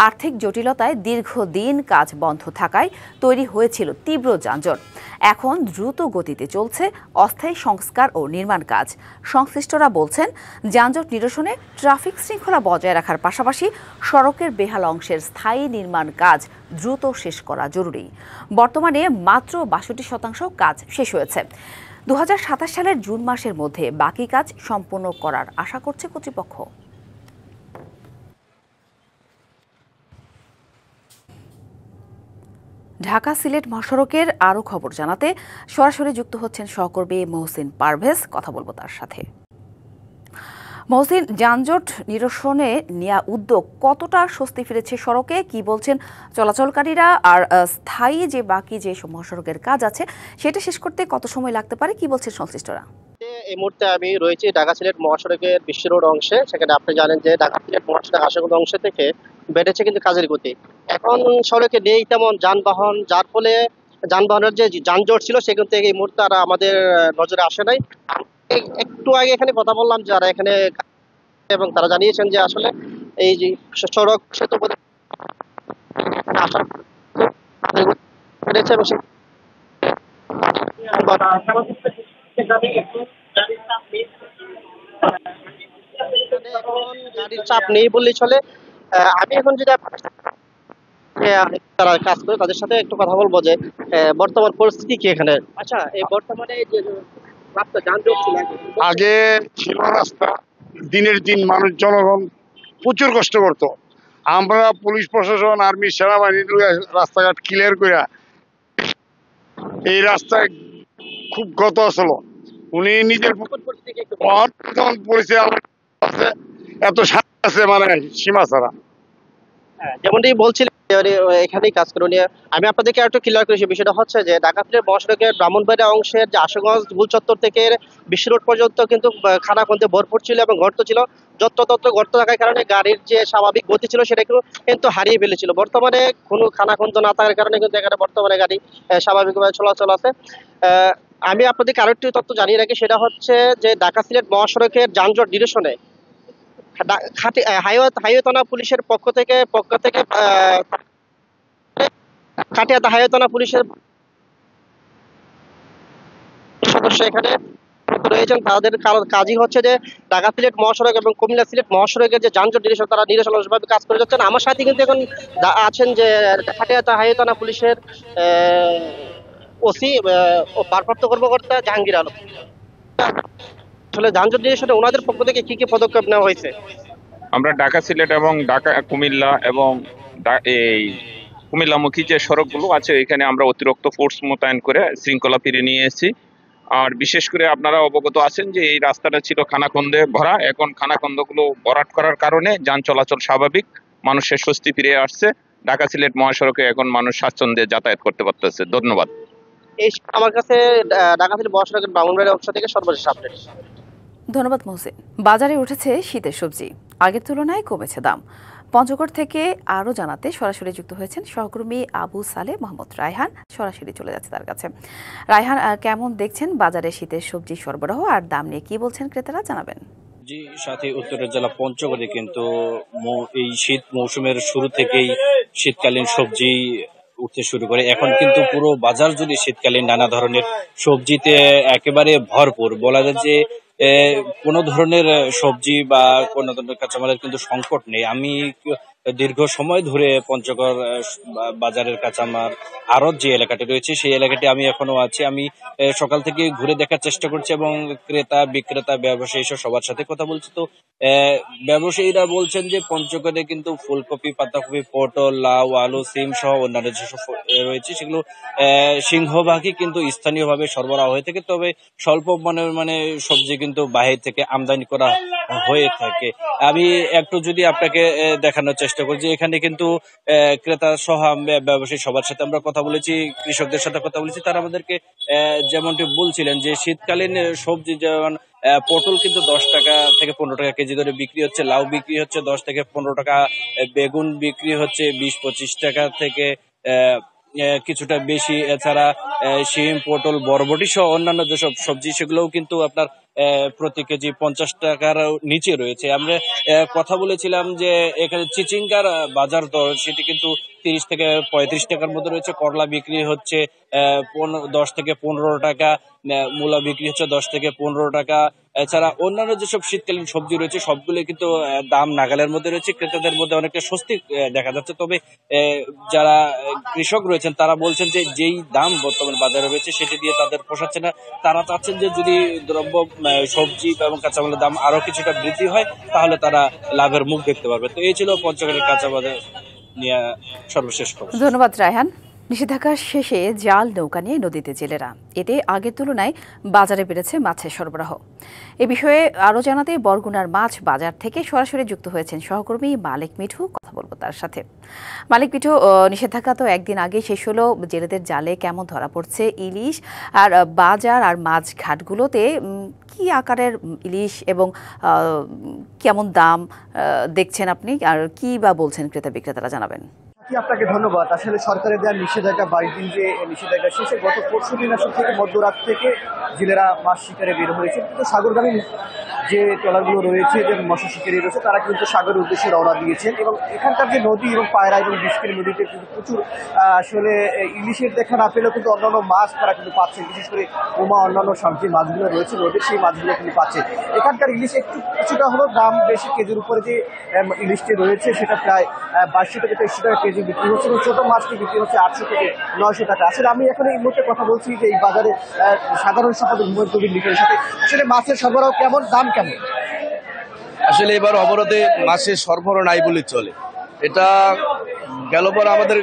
আর্থিক জটিলতায় দীর্ঘদিন কাজ বন্ধ থাকায় তৈরি হয়েছিল তীব্র যানজট। এখন দ্রুত গতিতে চলছে অস্থায়ী সংস্কার ও নির্মাণ কাজ। সংশ্লিষ্টরা বলছেন, যানজট নিরসনে ট্রাফিক শৃঙ্খলা বজায় রাখার পাশাপাশি সড়কের বেহাল অংশের স্থায়ী নির্মাণ কাজ দ্রুত শেষ করা জরুরি। বর্তমানে মাত্র 62% কাজ শেষ হয়েছে। 2027 সালের জুন মাসের মধ্যে বাকি কাজ সম্পন্ন করার আশা করছে কর্তৃপক্ষ। ঢাকা সিলেট মহাসড়কের আরও খবর জানাতে সরাসরি যুক্ত হচ্ছেন সহকর্মী মহসিন পারভেজ। কথা বলবো তার সাথে। মহসিন, যানজট নিরসনে নেওয়া উদ্যোগ কতটা স্বস্তি ফিরেছে সড়কে, কি বলছেন চলাচলকারীরা, আর স্থায়ী যে বাকি যে মহাসড়কের কাজ আছে সেটা শেষ করতে কত সময় লাগতে পারে, কি বলছেন সংশ্লিষ্টরা? এই মুহূর্তে আমি রয়েছি ঢাকা সিলেট মহাসড়কের বিশ্ব রোড অংশে। সেখানে আপনি জানেন যে ঢাকা সিলেট মহাসড়ক আশুগঞ্জ অংশ থেকে বেড়েছে কিন্তু কাজের গতি। এখন সড়কে নেই তেমন যানবাহন, যার ফলে যানবাহনের যে যানজট ছিল সেখান থেকে এই মুহূর্তে আর আমাদের নজরে আসে নাই। একটু আগে এখানে কথা বললাম যারা এখানে, এবং তারা জানিয়েছেন যে আসলে এই যে সড়ক সেতু গাড়ির চাপ নেই বললেই চলে। আমি এখন যেটা তারা কাজ করে তাদের সাথে একটু কথা বলবো যে বর্তমান পরিস্থিতি কি এখানে। আচ্ছা, এই বর্তমানে যে রাস্তা যানজট ছিল, আগে ছিল রাস্তা, দিনের দিন মানুষ জনগণ প্রচুর কষ্ট করত। আমরা পুলিশ প্রশাসন, আর্মি, সেনাবাহিনী রাস্তাঘাট ক্লিয়ার করে এই রাস্তায় খুব গত আসলো। উনি নিজের পরিচয় এত আছে মানে সীমা ছাড়া। যেমনটি বলছিলেন এখানেই কাজ করে নিয়ে আমি আপনাদেরকে একটু ক্লিয়ার করেছি। বিষয়টা হচ্ছে যে ঢাকা সিলেট মহাসড়কের ব্রাহ্মণবাড়িয়া অংশের যে আশুগঞ্জ মূল চত্বর থেকে বিশ্ব রোড পর্যন্ত কিন্তু খানাখন্দে ভরপুর ছিল এবং গর্ত ছিল। যত্রতত্র গর্ত থাকার কারণে গাড়ির যে স্বাভাবিক গতি ছিল সেটা কিন্তু হারিয়ে ফেলেছিল। বর্তমানে কোনো খানাখন্দ না থাকার কারণে কিন্তু এখানে বর্তমানে গাড়ি স্বাভাবিকভাবে চলাচল আছে। আমি আপনাদেরকে আরো একটি তথ্য জানিয়ে রাখি, সেটা হচ্ছে যে ঢাকা সিলেট মহাসড়কের যানজট নিরসনে হাইওয়ে থানা পুলিশের পক্ষ থেকে কাটিয়াদা হাইওয়ে থানা পুলিশের সদস্য এখানে রয়েছেন। তাদের কাজই হচ্ছে যে ঢাকা সিলেট মহাসড়ক এবং কুমিল্লা সিলেট মহাসড়কের যে যানজট নিরসন তারা নিরসনভাবে কাজ করে যাচ্ছেন। আমার সাথে কিন্তু এখন আছেন যে কাটিয়াদা হাইওয়ে থানা পুলিশের ওসি ও ভারপ্রাপ্ত কর্মকর্তা জাহাঙ্গীর আলম। আসলে যানজট নিরসনে ওনাদের পক্ষ থেকে কি কি পদক্ষেপ নেওয়া হয়েছে? আমরা ঢাকা সিলেট এবং ঢাকা কুমিল্লা এবং এই কুমিল্লামুখী যে সড়কগুলো আছে এখানে আমরা অতিরিক্ত ফোর্স মোতায়েন করে শৃঙ্খলা ফিরিয়ে নিয়ে এসেছি। আর বিশেষ করে আপনারা অবগত আছেন যে এই রাস্তাটা ছিল খানাখন্দে ভরা, এখন খানাখন্দগুলো ভরাট করার কারণে যান চলাচল স্বাভাবিক, মানুষের স্বস্তি ফিরে আসছে। ঢাকা সিলেট মহাসড়কে এখন মানুষ স্বাচ্ছন্দ্যে যাতায়াত করতে পারতেছে। ধন্যবাদ। এই আমার কাছে ঢাকা-সিলেট মহাসড়কের ব্রাহ্মণবাড়িয়া অংশ থেকে সর্বশেষ আপডেট। ধন্যবাদ মহসিন। বাজারে উঠেছে শীতের সবজি, আগের তুলনায় কমেছে দাম। পঞ্চগড় থেকে আরও জানাতে সরাসরি যুক্ত হয়েছেন সহকর্মী আবু সালে মোহাম্মদ রায়হান। সরাসরি চলে যাচ্ছে তার কাছে। রায়হান, কেমন দেখছেন বাজারে শীতের সবজি সরবরাহ আর দাম নিয়ে কি বলছেন ক্রেতারা, জানাবেন। জি, সাথে উত্তরের জেলা পঞ্চগড়ে কিন্তু এই শীত মৌসুমের শুরু থেকেই শীতকালীন সবজি উঠতে শুরু করে। এখন কিন্তু পুরো বাজার যদি শীতকালীন নানা ধরনের সবজিতে একেবারে ভরপুর। বলা যায় যে কোনো ধরনের সবজি বা কোনো ধরনের কাঁচামালের কিন্তু সংকট নেই। আমি দীর্ঘ সময় ধরে পঞ্চগড় বাজারের কাঁচামাল আড়ত যে এলাকাটি রয়েছে সেই এলাকাটি আমি এখনো আছি। আমি সকাল থেকে ঘুরে দেখার চেষ্টা করছি এবং ক্রেতা বিক্রেতা ব্যবসায়ী সবার সাথে কথা বলছি। তো ব্যবসায়ীরা বলছেন যে পঞ্চগড়ে কিন্তু ফুলকপি, পাতাকপি, পটল, লাউ, আলু, সিম সহ অন্যান্য যেসব রয়েছে সেগুলো সিংহভাগই কিন্তু স্থানীয়ভাবে সরবরাহ হয়ে থাকে। তবে স্বল্প মানে সবজি কিন্তু বাহির থেকে আমদানি করা হয়ে থাকে। আমি একটু যদি আপনাকে দেখানোর চেষ্টা করছি, এখানে কিন্তু ক্রেতা সহ ব্যবসায়ী সবার সাথে আমরা কথা বলেছি, কৃষকদের সাথে কথা বলেছি। তারা আমাদেরকে যেমনটি বলছিলেন যে শীতকালীন সবজি যেমন পটল কিন্তু 10 টাকা থেকে 15 টাকা কেজি করে বিক্রি হচ্ছে, লাউ বিক্রি হচ্ছে 10 থেকে 15 টাকা, বেগুন বিক্রি হচ্ছে 20-25 টাকা থেকে কিছুটা বেশি। এছাড়া শিম, পটল, বরবটি সহ অন্যান্য যেসব সবজি সেগুলোও কিন্তু আপনার প্রতি কেজি 50 টাকার নিচে রয়েছে। আমরা কথা বলেছিলাম যে এখানে চিচিঙ্গার বাজার দর সেটি কিন্তু 30 থেকে 35 টাকার মধ্যে রয়েছে। করলা বিক্রি হচ্ছে 10 থেকে 15 টাকা, মূলা বিক্রি হচ্ছে 10 থেকে 15 টাকা। এছাড়া অন্যান্য যেসব শীতকালীন সবজি রয়েছে সবগুলো কিন্তু দাম নাগালের মধ্যে রয়েছে। ক্রেতাদের মধ্যে অনেকটা স্বস্তি দেখা যাচ্ছে। তবে যারা কৃষক রয়েছেন তারা বলছেন যে যেই দাম বর্তমান বাজারে রয়েছে সেটি দিয়ে তাদের পোষাচ্ছে না। তারা চাচ্ছেন যে যদি দ্রব্য সবজি এবং কাঁচামালের দাম আরো কিছুটা বৃদ্ধি হয় তাহলে তারা লাভের মুখ দেখতে পারবে। তো এই ছিল পঞ্চগড়ের কাঁচা বাজার নিয়ে সর্বশেষ খবর। ধন্যবাদ রায়হান। নিষেধাজ্ঞার শেষে জাল নৌকা নিয়ে নদীতে জেলেরা, এতে আগের তুলনায় বাজারে বেড়েছে মাছের সরবরাহ। এ বিষয়ে আরও জানাতে বরগুনার মাছ বাজার থেকে সরাসরি যুক্ত হয়েছেন সহকর্মী মালিক মিঠু। কথা বলবো তার সাথে। মালিক মিঠু, নিষেধাজ্ঞা তো একদিন আগে শেষ হলো, জেলেদের জালে কেমন ধরা পড়ছে ইলিশ, আর বাজার আর মাছ ঘাটগুলোতে কি আকারের ইলিশ এবং কেমন দাম দেখছেন আপনি, আর কি বা বলছেন ক্রেতা বিক্রেতারা, জানাবেন। আপনাকে ধন্যবাদ। আসলে সরকারের দেওয়ার নিষেধাজ্ঞা 22 দিন যে নিষেধাজ্ঞা শেষে গত পরশু দিন আসলে থেকে মধ্যরাত থেকে জেলেরা মাছ শিকারে বের হয়েছে। কিন্তু সাগরগামী যে ট্রলারগুলো রয়েছে, যে মৎস্য শিকারী রয়েছে, তারা কিন্তু সাগরের উদ্দেশ্যে রওনা দিয়েছেন এবং এখানকার যে নদী এবং পায়রা এবং বিস্কির নদীতে কিন্তু প্রচুর আসলে ইলিশের দেখা না পেলেও কিন্তু অন্যান্য মাছ তারা কিন্তু পাচ্ছেন। বিশেষ করে পোমা অন্যান্য যে মাছগুলো রয়েছে নদীর, সেই মাছগুলো কিন্তু পাচ্ছে। এখানকার ইলিশ একটু কিছুটা হলো দাম বেশি, কেজির উপরে যে ইলিশটি রয়েছে সেটা প্রায় 2200 থেকে 2300 টাকা কেজি বিক্রি হচ্ছে এবং ছোট মাছটি বিক্রি হচ্ছে 800 থেকে 900 টাকা। আসলে আমি এখন এই মুহূর্তে কথা বলছি যে এই বাজারে সাধারণ সম্পাদক হুমায়ুন কবির লিখের সাথে। আসলে মাছের সরবরাহ কেমন, দাম কেমন? আসলে এবার অবরোধে মাছের সরবরাহ নাই বলে চলে। এটা গেলবার আমাদের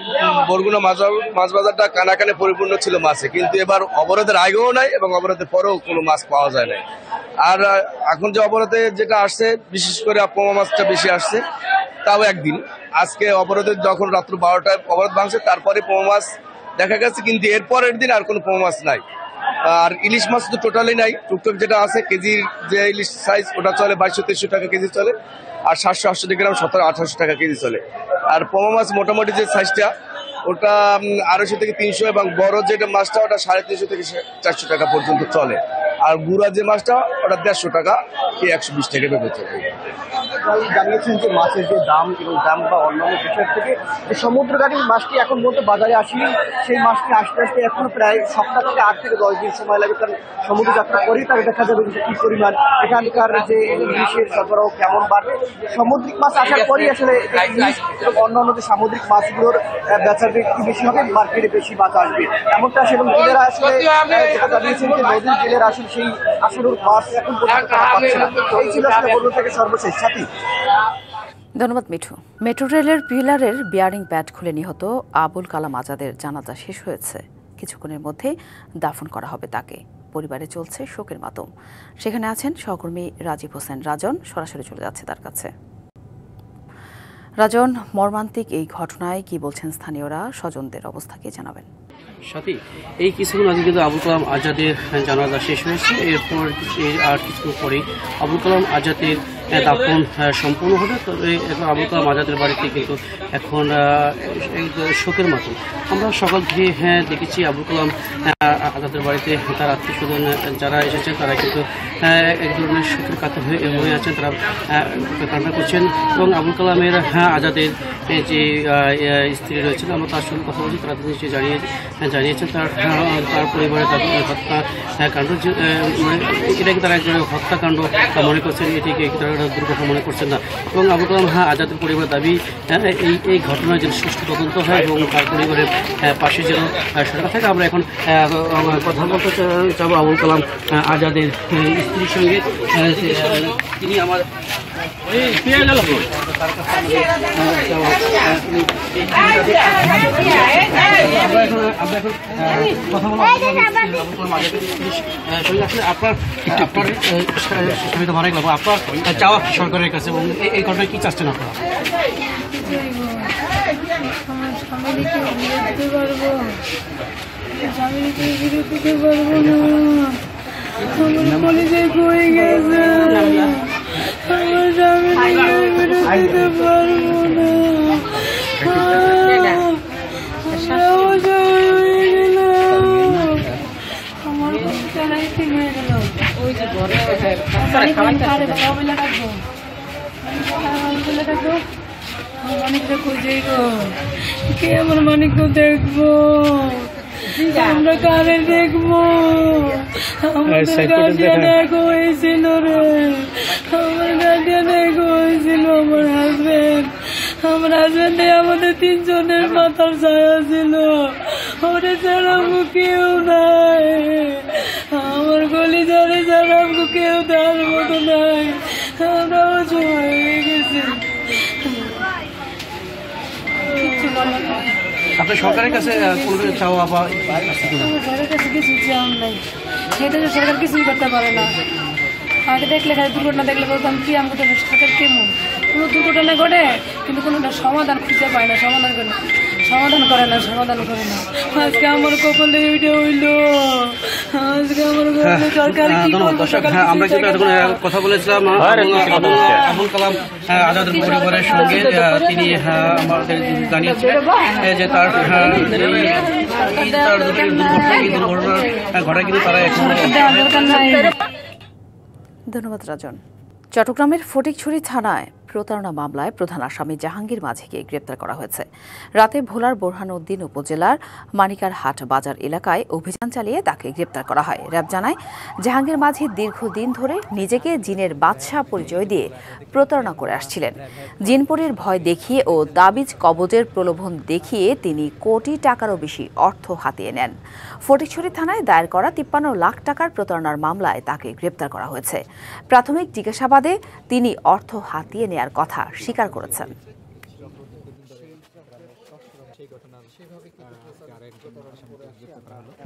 বরগুনা মাছ বাজারটা কানাকানে পরিপূর্ণ ছিল মাছে, কিন্তু এবার অবরোধের আগেও নাই এবং অবরোধের পরেও কোনো মাছ পাওয়া যায় না। আর এখন যে অবরোধে যেটা আসছে, বিশেষ করে পোমা মাছটা বেশি আসছে, তাও একদিন। আজকে অবরোধের যখন রাত্র 12টায় অবরোধ ভাঙছে তারপরে পোমা মাছ দেখা গেছে, কিন্তু এরপরের দিন আর কোনো পোমা মাছ নাই। আর ইলিশ মাছ তো টোটালি নাই। টুকটুক যেটা আছে কেজির যে ইলিশ সাইজ ওটা চলে 2200-2300 টাকা কেজি চলে, আর 700-800 গ্রাম 1700-1800 টাকা কেজি চলে। আর পোমা মাছ মোটামুটি যে সাইজটা ওটা 250 থেকে 300, এবং বড় যেটা মাছটা ওটা 350 থেকে 400 টাকা পর্যন্ত চলে। আর গুড়া যে মাছটা ওটা 150 টাকা কি 120 টাকা বেঁচে চলে। জানিয়েছেন যে মাছের যে দাম এবং দাম বা অন্যান্য বিষয়ের থেকে যে সমুদ্রগামী মাছটি এখন বলতে বাজারে আসেনি, সেই মাছটি আসতে আসতে এখনো প্রায় সপ্তাহ থেকে 8 থেকে 10 দিন সময় লাগে। কারণ সমুদ্র যাত্রা করেই তার দেখা যাবে যে কি পরিমাণ এখানকার যে ইলিশের সরবরাহ কেমন বাড়বে। সামুদ্রিক মাছ আসার পরই আসলে ইলিশ এবং অন্যান্য যে সামুদ্রিক মাছগুলোর বেচা বিক্রি বেশি হবে, মার্কেটে বেশি মাছ আসবে এমনটা আসলে জেলেরা আসলে যেটা জানিয়েছেন যে নদীর জেলেরা আসলে সেই আসলে মাছ এখন পর্যন্ত পাচ্ছে না। এই ছিল আসলে বলুন থেকে সর্বশেষ সাথী। ধন্যবাদ মিঠু। মেট্রো রেলের পিলারের বিয়ারিং প্যাড খুলে নিহত আবুল কালাম আজাদের জানাজা শেষ হয়েছে। কিছুক্ষণের মধ্যে দাফন করা হবে তাকে। পরিবারে চলছে শোকের মাতম। সেখানে আছেন সহকর্মী রাজীব হোসেন রাজন। সরাসরি চলে যাচ্ছে তার কাছে। রাজন, মর্মান্তিক এই ঘটনায় কি বলছেন স্থানীয়রা, স্বজনদের অবস্থা কি জানাবেন? সাথে এই কিছুক্ষণ আগে কিন্তু আবুল কালাম আজাদের জানাজা শেষ হয়েছে। এরপর আর কিছুক্ষণ পরেই আবুল কালাম আজাদের দাফন সম্পূর্ণ হবে। তবে আবুল কালাম আজাদের বাড়িতে কিন্তু এখন শোকের মতো। আমরা সকাল থেকে দেখেছি আবুল কালাম আজাদের বাড়িতে তার আত্মীয় স্বজন যারা এসেছেন তারা কিন্তু এক ধরনের শোকের কাতর হয়ে আছেন, তারা কান্না করছেন। এবং আবুল কালামের আজাদের যে স্ত্রী রয়েছেন, আমরা তার সঙ্গে কথা বলছি, তারা নিশ্চয়ই জানিয়েছেন তার পরিবারের হত্যাকাণ্ড এটাকে তারা এক ধরনের হত্যাকাণ্ড মনে করছেন, এটিকে তারা দুর্ঘটনা মনে করছেন না। এবং আবুল কালাম আজাদের পরিবারের দাবি এই ঘটনার যেন সুষ্ঠু তদন্ত হয় এবং তার পরিবারের পাশে যেন সরকার থাকে। আমরা এখন কথা বলতে চাবো আবুল কালাম আজাদের স্ত্রীর সঙ্গে। তিনি আমার আপনার চাওয়া সরকারের কাছে এবং এই ঘটনায় কি চাচ্ছেন আপনারা? আমার মানিক দেখবো, আমরা কারে দেখবো? আমাদের গার্ডিয়ান এক হয়েছিল রে, আমার গার্ডিয়ান এক হয়েছিল। আমার হাজবেন্ড আমাদের 3 জনের মাথার ছায়া ছিল, ওরে ছাড়া কেউ নাই। আমার গলি ধরে ছাড়া কেউ তার মতো নাই। আমরা অসহায় হয়ে গেছি। আপনার সরকারের কাছে কোনো চাওয়া বা সরকারের কাছে কিছু চাওয়া নাই, সেটা সরকার কিছুই করতে পারে না। আমাকে দেখলে খালি দুর্ঘটনা দেখলে বলতাম কি আমাকে সরকার কেমন, কোনো দুর্ঘটনা ঘটে কিন্তু কোনোটা সমাধান খুঁজে পায় না, সমাধান করে না। আজকে আমার কপালে ওইটা হইলো, আজকে আমার সরকার কি করবে? আমরা কিন্তু এখন কথা বলেছিলাম আবুল কালাম আজাদের পরিবারের সঙ্গে। তিনি আমাদের জানিয়েছেন যে তার দুর্ঘটনা ঘটে কিন্তু তারা এখন। ধন্যবাদ রাজন। চট্টগ্রামের ফটিকছড়ি থানায় প্রতারণা মামলায় প্রধান আসামি জাহাঙ্গীর মাঝিকে গ্রেপ্তার করা হয়েছে। রাতে ভোলার বোরহানউদ্দিন উপজেলার মানিকারহাট বাজার এলাকায় অভিযান চালিয়ে তাকে গ্রেপ্তার করা হয়। র্যাব জানায়, জাহাঙ্গীর মাঝি দীর্ঘদিন ধরে নিজেকে জিনের বাদশাহ পরিচয় দিয়ে প্রতারণা করে আসছিলেন। জিনপরির ভয় দেখিয়ে ও তাবিজ কবজের প্রলোভন দেখিয়ে তিনি কোটি টাকারও বেশি অর্থ হাতিয়ে নেন। ফটিকছড়ি থানায় দায়ের করা 53 লাখ টাকার প্রতারণার মামলায় তাকে গ্রেপ্তার করা হয়েছে। প্রাথমিক জিজ্ঞাসাবাদে তিনি অর্থ হাতিয়ে নেয়ার কথা স্বীকার করেছেন।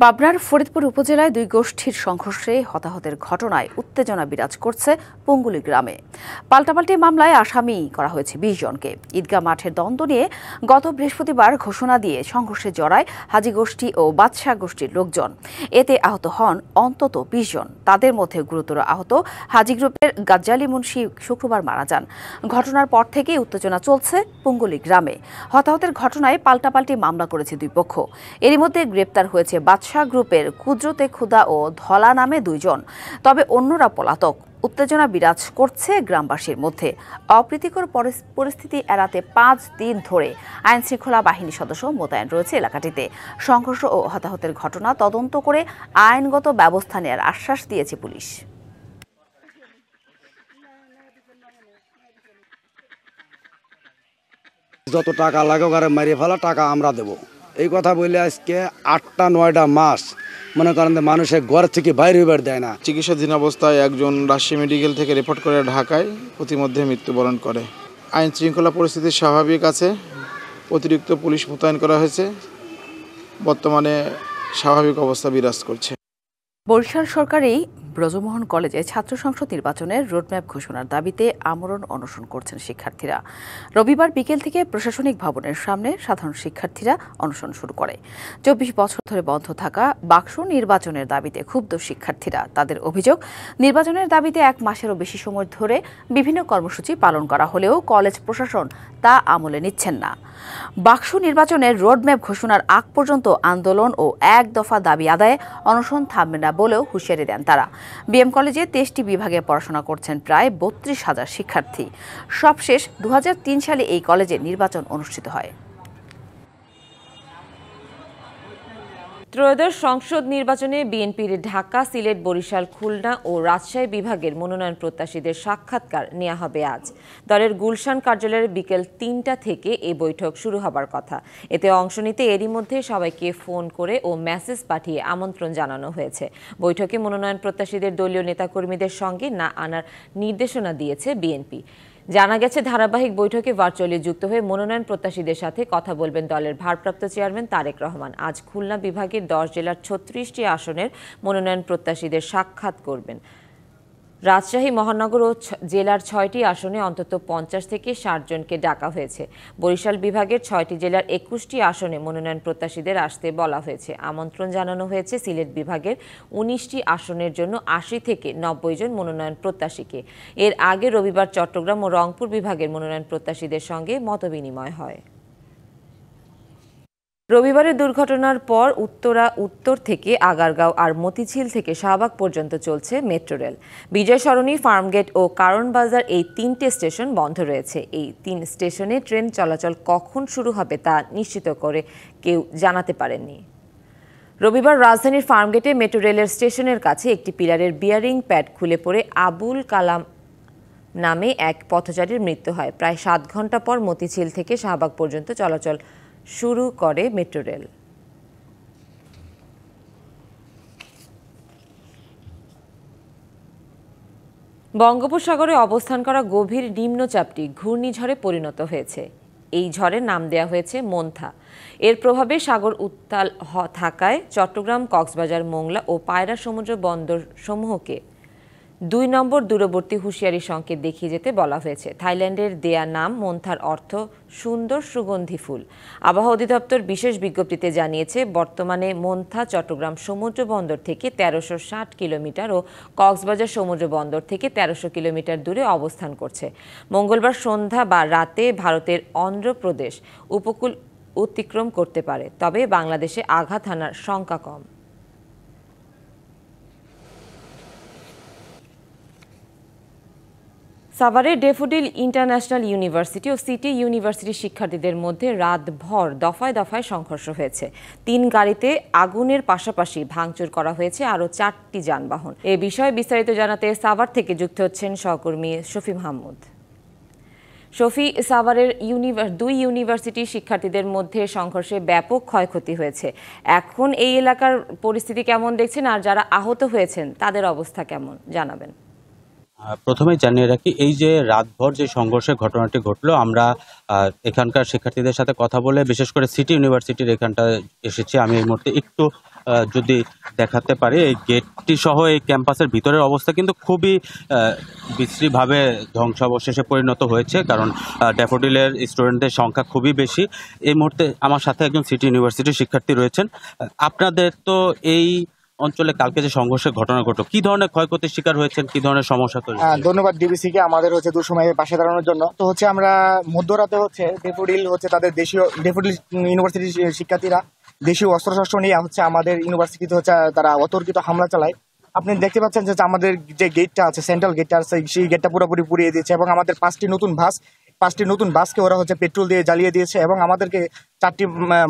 পাবনার ফরিদপুর উপজেলায় 2 গোষ্ঠীর সংঘর্ষে হতাহতের ঘটনায় উত্তেজনা বিরাজ করছে পঙ্গুলি গ্রামে। পাল্টাপাল্টি মামলায় আসামি করা হয়েছে 20 জনকে। ঈদগাহ মাঠের দ্বন্দ্ব নিয়ে গত বৃহস্পতিবার ঘোষণা দিয়ে সংঘর্ষে জড়ায় হাজী গোষ্ঠী ও বাদশাহ গোষ্ঠীর লোকজন। এতে আহত হন অন্তত 20 জন। তাদের মধ্যে গুরুতর আহত হাজী গ্রুপের গাজ্জালি মুন্সি শুক্রবার মারা যান। ঘটনার পর থেকে উত্তেজনা চলছে পঙ্গুলি গ্রামে। হতাহতের ঘটনায় পাল্টাপাল্টি মামলা করেছে 2 পক্ষ। এরই মধ্যে গ্রেপ্তার হয়েছে বাদশাহ গ্রুপের কুদরতে খুদা ও ধলা নামে 2 জন। তবে অন্যরা পলাতক। উত্তেজনা বিরাজ করছে গ্রামবাসীর মধ্যে। অপ্রীতিকর পরিস্থিতি এড়াতে 5 দিন ধরে আইন শৃঙ্খলা বাহিনী সদস্য মোতায়েন রয়েছে এলাকাটিতে। সংঘর্ষ ও হতাহতের ঘটনা তদন্ত করে আইনগত ব্যবস্থা নেওয়ার আশ্বাস দিয়েছে পুলিশ। যত টাকা লাগুক আর মারিয়ে ফেলা টাকা আমরা দেব, এই কথা বলে আজকে 8টা-9টা মাস মনে করেন মানুষের ঘর থেকে বাইরে বের দেয় না। চিকিৎসাধীন অবস্থায় একজন রাজশাহী মেডিকেল থেকে রিপোর্ট করে ঢাকায় প্রতিমধ্যে মৃত্যুবরণ করে। আইন শৃঙ্খলা পরিস্থিতি স্বাভাবিক আছে, অতিরিক্ত পুলিশ মোতায়েন করা হয়েছে, বর্তমানে স্বাভাবিক অবস্থা বিরাজ করছে। বরিশাল সরকারি ব্রজমোহন কলেজে ছাত্র সংসদ নির্বাচনের রোডম্যাপ ঘোষণার দাবিতে আমরণ অনশন করছেন শিক্ষার্থীরা। রবিবার বিকেল থেকে প্রশাসনিক ভবনের সামনে সাধারণ শিক্ষার্থীরা অনশন শুরু করে। 24 বছর ধরে বন্ধ থাকা বাক্স নির্বাচনের দাবিতে ক্ষুব্ধ শিক্ষার্থীরা। তাদের অভিযোগ, নির্বাচনের দাবিতে 1 মাসেরও বেশি সময় ধরে বিভিন্ন কর্মসূচি পালন করা হলেও কলেজ প্রশাসন তা আমলে নিচ্ছেন না। বাক্স নির্বাচনের রোডম্যাপ ঘোষণার আগ পর্যন্ত আন্দোলন ও 1 দফা দাবি আদায়ে অনশন থামবে না বলেও হুঁশিয়ারি দেন তারা। বিএম কলেজে 23টি বিভাগে পড়াশোনা করছেন প্রায় 32,000 শিক্ষার্থী। সবশেষ 2003 সালে এই কলেজে নির্বাচন অনুষ্ঠিত হয়। ত্রয়োদশ সংসদ নির্বাচনে বিএনপির ঢাকা, সিলেট, বরিশাল, খুলনা ও রাজশাহী বিভাগের মনোনয়ন প্রত্যাশীদের সাক্ষাৎকার নেওয়া হবে আজ। দলের গুলশান কার্যালয়ে বিকেল 3টা থেকে এই বৈঠক শুরু হবার কথা। এতে অংশ নিতে এরই মধ্যে সবাইকে ফোন করে ও মেসেজ পাঠিয়ে আমন্ত্রণ জানানো হয়েছে। বৈঠকে মনোনয়ন প্রত্যাশীদের দলীয় নেতাকর্মীদের সঙ্গে না আনার নির্দেশনা দিয়েছে বিএনপি। জানা গেছে, ধারাবাহিক বৈঠকে ভার্চুয়ালি যুক্ত হয়ে মনোনয়ন প্রত্যাশীদের সাথে কথা বলবেন দলের ভারপ্রাপ্ত চেয়ারম্যান তারেক রহমান। আজ খুলনা বিভাগের 10 জেলার 36টি আসনের মনোনয়ন প্রত্যাশীদের সাক্ষাৎ করবেন। রাজশাহী মহানগর ও জেলার 6টি আসনে অন্তত 50 থেকে 60 জনকে ডাকা হয়েছে। বরিশাল বিভাগের 6টি জেলার 21টি আসনে মনোনয়ন প্রত্যাশীদের আসতে বলা হয়েছে। আমন্ত্রণ জানানো হয়েছে সিলেট বিভাগের 19টি আসনের জন্য 80 থেকে 90 জন মনোনয়ন প্রত্যাশীকে। এর আগে রবিবার চট্টগ্রাম ও রংপুর বিভাগের মনোনয়ন প্রত্যাশীদের সঙ্গে মতবিনিময় হয়। রবিবারের দুর্ঘটনার পর উত্তর থেকে আগারগাঁও আর মতিঝিল থেকে শাহবাগ পর্যন্ত চলছে মেট্রো রেল। বিজয় সরণি, ফার্মগেট ও কারণ বাজার এই 3টে স্টেশন বন্ধ রয়েছে। এই 3 স্টেশনে ট্রেন চলাচল কখন শুরু হবে তা নিশ্চিত করে কেউ জানাতে পারেননি। রবিবার রাজধানীর ফার্মগেটে মেট্রো রেলের স্টেশনের কাছে একটি পিলারের বিয়ারিং প্যাড খুলে পড়ে আবুল কালাম নামে এক পথচারীর মৃত্যু হয়। প্রায় 7 ঘন্টা পর মতিঝিল থেকে শাহবাগ পর্যন্ত চলাচল শুরু করে মেট্রো রেল। বঙ্গোপসাগরে অবস্থান করা গভীর নিম্নচাপটি ঘূর্ণিঝড়ে পরিণত হয়েছে। এই ঝড়ের নাম দেওয়া হয়েছে মোন্থা। এর প্রভাবে সাগর উত্তাল থাকায় চট্টগ্রাম, কক্সবাজার, মোংলা ও পায়রা সমুদ্র বন্দর সমূহকে 2 নম্বর দূরবর্তী হুঁশিয়ারি সংকেত দেখিয়ে যেতে বলা হয়েছে। থাইল্যান্ডের দেয়া নাম মোন্থার অর্থ সুন্দর সুগন্ধি ফুল। আবহাওয়া অধিদপ্তর বিশেষ বিজ্ঞপ্তিতে জানিয়েছে, বর্তমানে মোন্থা চট্টগ্রাম সমুদ্র বন্দর থেকে 1360 কিলোমিটার ও কক্সবাজার সমুদ্র বন্দর থেকে 1300 কিলোমিটার দূরে অবস্থান করছে। মঙ্গলবার সন্ধ্যা বা রাতে ভারতের অন্ধ্রপ্রদেশ উপকূল অতিক্রম করতে পারে, তবে বাংলাদেশে আঘাত হানার শঙ্কা কম। সাভারের ডেফোডিল ইন্টারন্যাশনাল ইউনিভার্সিটি ও সিটি ইউনিভার্সিটির শিক্ষার্থীদের মধ্যে রাতভর দফায় দফায় সংঘর্ষ হয়েছে। 3 গাড়িতে আগুনের পাশাপাশি ভাঙচুর করা হয়েছে আরও 4টি যানবাহন। এ বিষয়ে বিস্তারিত জানাতে সাভার থেকে যুক্ত হচ্ছেন সহকর্মী শফি মাহমুদ। শফি, সাভারের 2 ইউনিভার্সিটির শিক্ষার্থীদের মধ্যে সংঘর্ষে ব্যাপক ক্ষয়ক্ষতি হয়েছে। এখন এই এলাকার পরিস্থিতি কেমন দেখছেন, আর যারা আহত হয়েছেন তাদের অবস্থা কেমন জানাবেন? প্রথমে জানিয়ে রাখি, এই যে রাতভর যে সংঘর্ষের ঘটনাটি ঘটলো, আমরা এখানকার শিক্ষার্থীদের সাথে কথা বলে বিশেষ করে সিটি ইউনিভার্সিটির এখানটা এসেছি। আমি এই মুহূর্তে একটু যদি দেখাতে পারি, এই গেটটি সহ এই ক্যাম্পাসের ভিতরের অবস্থা কিন্তু খুবই বিশ্রীভাবে ধ্বংসাবশেষে পরিণত হয়েছে, কারণ ড্যাফোডিলের স্টুডেন্টদের সংখ্যা খুবই বেশি। এই মুহূর্তে আমার সাথে একজন সিটি ইউনিভার্সিটির শিক্ষার্থী রয়েছেন। আপনাদের তো এই অঞ্চলে কালকে যে সংঘর্ষের ঘটনা ঘটলো, কি ধরনের ক্ষয়ক্ষতির শিকার হয়েছেন, কি ধরনের সমস্যা তৈরি? ধন্যবাদ ডিবিসিকে আমাদের দুসময় পাশে দাঁড়ানোর জন্য। তো আমরা মধ্যরাতে ডেফোডিল তাদের দেশীয় ডেফোডিল ইউনিভার্সিটির শিক্ষার্থীরা দেশীয় অস্ত্রশস্ত্র নিয়ে আমাদের ইউনিভার্সিটিতে তারা অতর্কিত হামলা চালায়। আপনি দেখতে পাচ্ছেন যে আমাদের যে গেটটা আছে, সেন্ট্রাল গেটটা আছে, সেই গেটটা পুরোপুরি পুড়িয়ে দিয়েছে এবং আমাদের 5টি নতুন বাসকে ওরা পেট্রোল দিয়ে জ্বালিয়ে দিয়েছে এবং আমাদেরকে 4টি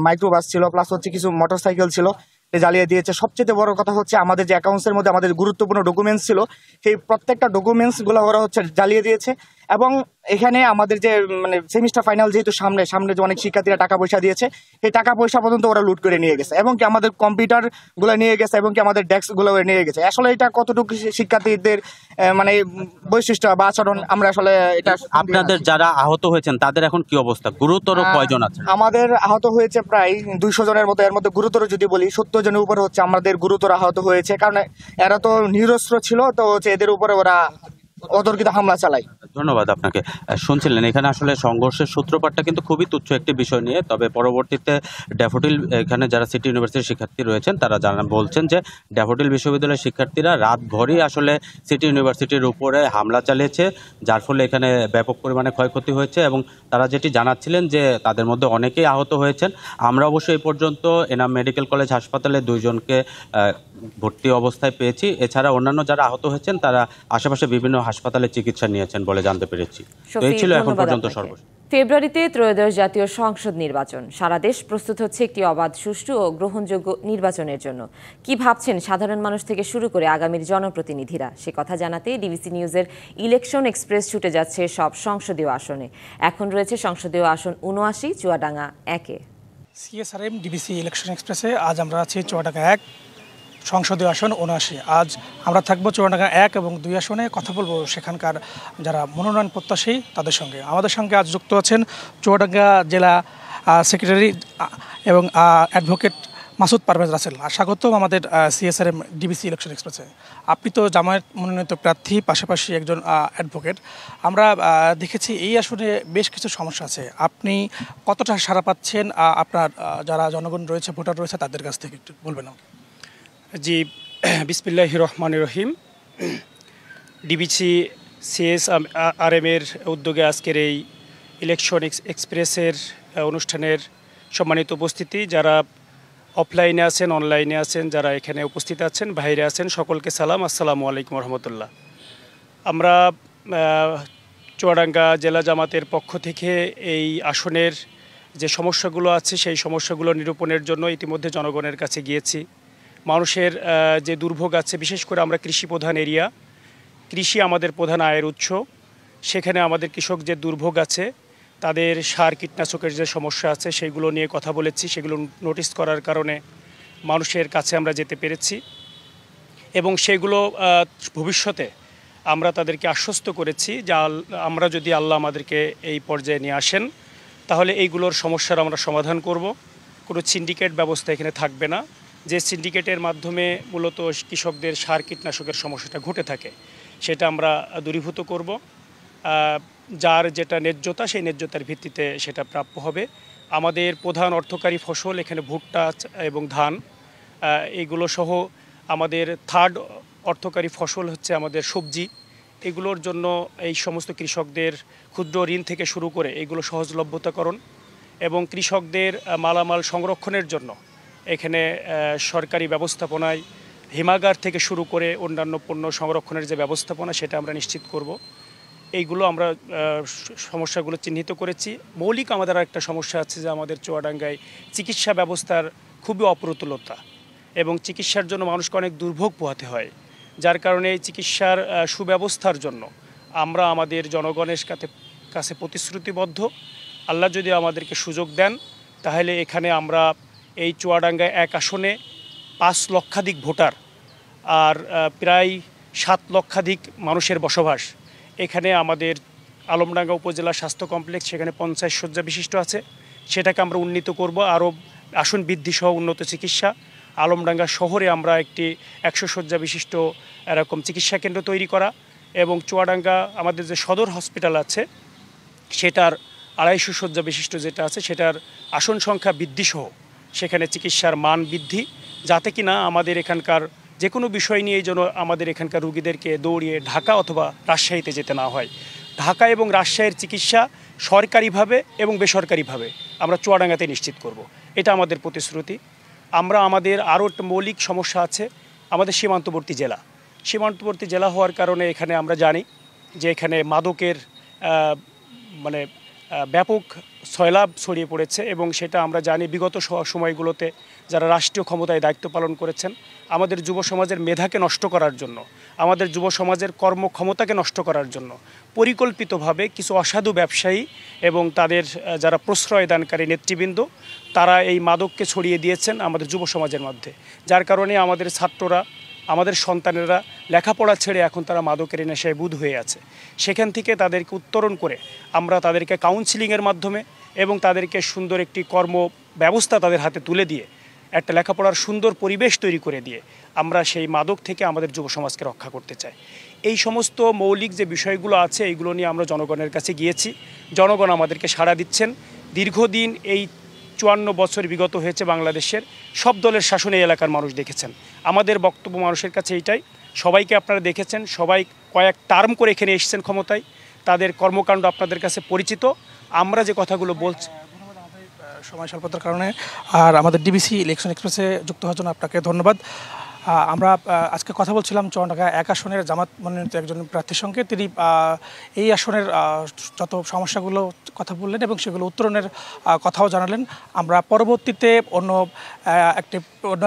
মাইক্রো বাস ছিল, প্লাস কিছু মোটরসাইকেল ছিল, জ্বালিয়ে দিয়েছে। সবচেয়ে বড় কথা আমাদের যে অ্যাকাউন্টসের মধ্যে আমাদের গুরুত্বপূর্ণ ডকুমেন্টস ছিল, সেই প্রত্যেকটা ডকুমেন্টসগুলো ওরা জ্বালিয়ে দিয়েছে এবং এখানে আমাদের যে মানে সেমিস্টার ফাইনাল যেহেতু সামনে যে অনেক শিক্ষার্থীরা টাকা পয়সা দিয়েছে, এই টাকা পয়সা পর্যন্ত ওরা লুট করে নিয়ে গেছে, এবং কি আমাদের কম্পিউটার গুলো নিয়ে গেছে, এবং কি আমাদের ডেস্ক গুলো নিয়ে গেছে। আসলে এটা কতটুকু শিক্ষার্থীদের মানে বৈশিষ্ট্য বা আচরণ, আমরা আসলে এটা। আপনাদের যারা আহত হয়েছেন তাদের এখন কি অবস্থা, গুরুতর কয়জন আছে? আমাদের আহত হয়েছে প্রায় 200 জনের মতো। এর মধ্যে গুরুতর যদি বলি 70 জনের উপরে হচ্ছে আমাদের গুরুতর আহত হয়েছে, কারণ এরা তো নিরস্ত্র ছিল, তো হচ্ছে এদের উপরে ওরা অতর্কিত হামলা চালায়। ধন্যবাদ আপনাকে। শুনছিলেন এখানে আসলে সংঘর্ষের সূত্রপাতটা কিন্তু খুবই তুচ্ছ একটি বিষয় নিয়ে, তবে পরবর্তীতে ড্যাফোডিল এখানে যারা সিটি ইউনিভার্সিটির শিক্ষার্থী রয়েছেন তারা বলছেন যে ড্যাফোডিল বিশ্ববিদ্যালয়ের শিক্ষার্থীরা রাতভরই আসলে সিটি ইউনিভার্সিটির উপরে হামলা চালিয়েছে, যার ফলে এখানে ব্যাপক পরিমাণে ক্ষয়ক্ষতি হয়েছে, এবং তারা যেটি জানাচ্ছিলেন যে তাদের মধ্যে অনেকেই আহত হয়েছেন। আমরা অবশ্যই এই পর্যন্ত এনাম মেডিকেল কলেজ হাসপাতালে 2 জনকে ভর্তি অবস্থায় পেয়েছি। এছাড়া অন্যান্য যারা আহত হয়েছেন তারা আশেপাশে বিভিন্ন হাসপাতালে চিকিৎসা নিয়েছেন বলে জানতে পেরেছি। তো এই ছিল এখন পর্যন্ত সর্বশেষ। ফেব্রুয়ারিতে ত্রয়োদশ জাতীয় সংসদ নির্বাচন। সারা দেশ প্রস্তুত হচ্ছে একটি অবাধ, সুষ্ঠু ও গ্রহণযোগ্য নির্বাচনের জন্য। কি ভাবছেন সাধারণ মানুষ থেকে শুরু করে আগামীর জনপ্রতিনিধিরা, সে কথা জানাতে ডিবিসি নিউজের ইলেকশন এক্সপ্রেস ছুটে যাচ্ছে সব সংসদীয় আসনে। এখন রয়েছে সংসদীয় আসন 79, চুয়াডাঙ্গা 1-এ। সিএসআরএম ডিবিসি ইলেকশন এক্সপ্রেসে আজ আমরা আছি চুয়াডাঙ্গা 1 সংসদীয় আসন 79। আজ আমরা থাকবো চুয়াডাঙ্গা 1 এবং 2 আসনে, কথা বলবো সেখানকার যারা মনোনয়ন প্রত্যাশী তাদের সঙ্গে। আমাদের সঙ্গে আজ যুক্ত আছেন চুয়াডাঙ্গা জেলা সেক্রেটারি এবং অ্যাডভোকেট মাসুদ পারভেজ রাসেল। স্বাগতম আমাদের সিএসআরএম ডিবিসি ইলেকশন এক্সপ্রেসে। আপনি তো জামায়াত মনোনীত প্রার্থী, পাশাপাশি একজন অ্যাডভোকেট। আমরা দেখেছি এই আসনে বেশ কিছু সমস্যা আছে, আপনি কতটা সাড়া পাচ্ছেন আপনার যারা জনগণ রয়েছে, ভোটার রয়েছে তাদের কাছ থেকে, একটু বলবেন আমাকে? জি, বিসমিল্লাহির রহমানির রহিম। ডিবিসি সিএসআরএম এর উদ্যোগে আজকের এই ইলেকশন এক্সপ্রেসের অনুষ্ঠানের সম্মানিত উপস্থিতি, যারা অফলাইনে আছেন, অনলাইনে আছেন, যারা এখানে উপস্থিত আছেন, বাইরে আছেন, সকলকে সালাম, আসসালামু আলাইকুম রহমতুল্লাহ। আমরা চুয়াডাঙ্গা জেলা জামাতের পক্ষ থেকে এই আসনের যে সমস্যাগুলো আছে সেই সমস্যাগুলো নিরূপণের জন্য ইতিমধ্যে জনগণের কাছে গিয়েছি। মানুষের যে দুর্ভোগ আছে, বিশেষ করে আমরা কৃষি প্রধান এরিয়া, কৃষি আমাদের প্রধান আয়ের উৎস, সেখানে আমাদের কৃষক যে দুর্ভোগ আছে, তাদের সার কীটনাশকের যে সমস্যা আছে সেগুলো নিয়ে কথা বলেছি। সেগুলো নোটিশ করার কারণে মানুষের কাছে আমরা যেতে পেরেছি, এবং সেগুলো ভবিষ্যতে আমরা তাদেরকে আশ্বস্ত করেছি যে আমরা যদি আল্লাহ আমাদেরকে এই পর্যায়ে নিয়ে আসেন তাহলে এইগুলোর সমস্যার আমরা সমাধান করব। কোনো সিন্ডিকেট ব্যবস্থা এখানে থাকবে না, যে সিন্ডিকেটের মাধ্যমে মূলত কৃষকদের সার কীটনাশকের সমস্যাটা ঘটে থাকে সেটা আমরা দূরীভূত করব। যার যেটা ন্যায্যতা, সেই ন্যায্যতার ভিত্তিতে সেটা প্রাপ্য হবে। আমাদের প্রধান অর্থকারী ফসল এখানে ভুট্টা এবং ধান, এগুলো সহ আমাদের থার্ড অর্থকারী ফসল হচ্ছে আমাদের সবজি। এগুলোর জন্য এই সমস্ত কৃষকদের ক্ষুদ্র ঋণ থেকে শুরু করে এগুলো সহজলভ্যতাকরণ এবং কৃষকদের মালামাল সংরক্ষণের জন্য এখানে সরকারি ব্যবস্থাপনায় হিমাগার থেকে শুরু করে অন্যান্য পণ্য সংরক্ষণের যে ব্যবস্থাপনা সেটা আমরা নিশ্চিত করব। এইগুলো আমরা সমস্যাগুলো চিহ্নিত করেছি। মৌলিক আমাদের একটা সমস্যা আছে যে আমাদের চুয়াডাঙ্গায় চিকিৎসা ব্যবস্থার খুবই অপ্রতুলতা, এবং চিকিৎসার জন্য মানুষকে অনেক দুর্ভোগ পোহাতে হয়, যার কারণে এই চিকিৎসার সুব্যবস্থার জন্য আমরা আমাদের জনগণের কাছে প্রতিশ্রুতিবদ্ধ। আল্লাহ যদি আমাদেরকে সুযোগ দেন তাহলে এখানে আমরা এই চুয়াডাঙ্গায় 1 আসনে 5 লক্ষাধিক ভোটার আর প্রায় 7 লক্ষাধিক মানুষের বসবাস। এখানে আমাদের আলমডাঙ্গা উপজেলা স্বাস্থ্য কমপ্লেক্স, সেখানে 50 শয্যা বিশিষ্ট আছে, সেটাকে আমরা উন্নীত করব, আরও আসন বৃদ্ধি সহ উন্নত চিকিৎসা। আলমডাঙ্গা শহরে আমরা একটি 100 শয্যা বিশিষ্ট এরকম চিকিৎসা কেন্দ্র তৈরি করা, এবং চুয়াডাঙ্গা আমাদের যে সদর হসপিটাল আছে সেটার 250 শয্যা বিশিষ্ট যেটা আছে সেটার আসন সংখ্যা বৃদ্ধি সহ সেখানে চিকিৎসার মান বৃদ্ধি, যাতে কিনা আমাদের এখানকার যে কোনো বিষয় নিয়ে যেন আমাদের এখানকার রুগীদেরকে দৌড়িয়ে ঢাকা অথবা রাজশাহীতে যেতে না হয়। ঢাকা এবং রাজশাহীর চিকিৎসা সরকারিভাবে এবং বেসরকারিভাবে আমরা চুয়াডাঙ্গাতে নিশ্চিত করব, এটা আমাদের প্রতিশ্রুতি। আমরা আমাদের আরও একটা মৌলিক সমস্যা আছে, আমাদের সীমান্তবর্তী জেলা হওয়ার কারণে এখানে আমরা জানি যে এখানে মাদকের মানে ব্যাপক সয়লাভ ছড়িয়ে পড়েছে এবং সেটা আমরা জানি বিগত সময়গুলোতে যারা রাষ্ট্রীয় ক্ষমতায় দায়িত্ব পালন করেছেন আমাদের যুব সমাজের মেধাকে নষ্ট করার জন্য, আমাদের যুব সমাজের কর্মক্ষমতাকে নষ্ট করার জন্য পরিকল্পিতভাবে কিছু অসাধু ব্যবসায়ী এবং তাদের যারা প্রশ্রয় দানকারী নেতৃবৃন্দ তারা এই মাদককে ছড়িয়ে দিয়েছেন আমাদের যুব সমাজের মধ্যে, যার কারণে আমাদের ছাত্ররা, আমাদের সন্তানেরা লেখাপড়া ছেড়ে এখন তারা মাদকের নেশায় বুঁদ হয়ে আছে। সেখান থেকে তাদেরকে উত্তরণ করে আমরা তাদেরকে কাউন্সিলিংয়ের মাধ্যমে এবং তাদেরকে সুন্দর একটি কর্ম ব্যবস্থা তাদের হাতে তুলে দিয়ে একটা লেখাপড়ার সুন্দর পরিবেশ তৈরি করে দিয়ে আমরা সেই মাদক থেকে আমাদের যুব সমাজকে রক্ষা করতে চাই। এই সমস্ত মৌলিক যে বিষয়গুলো আছে এইগুলো নিয়ে আমরা জনগণের কাছে গিয়েছি, জনগণ আমাদেরকে সাড়া দিচ্ছেন। দীর্ঘদিন এই 54 বছর বিগত হয়েছে বাংলাদেশের, সব দলের শাসনে এলাকার মানুষ দেখেছেন। আমাদের বক্তব্য মানুষের কাছে এইটাই, সবাইকে আপনারা দেখেছেন, সবাই কয়েক টার্ম করে এখানে এসেছেন ক্ষমতায়, তাদের কর্মকাণ্ড আপনাদের কাছে পরিচিত। আমরা যে কথাগুলো বলছি সময় স্বল্পতার কারণে আর আমাদের ডিবিসি ইলেকশন এক্সপ্রেসে যুক্ত হওয়ার জন্য আপনাকে ধন্যবাদ। আমরা আজকে কথা বলছিলাম চুয়াডাঙ্গা 1 আসনের জামাত মনোনীত একজন প্রার্থীর সঙ্গে। তিনি এই আসনের যত সমস্যাগুলো কথা বললেন এবং সেগুলো উত্তরণের কথাও জানালেন। আমরা পরবর্তীতে অন্য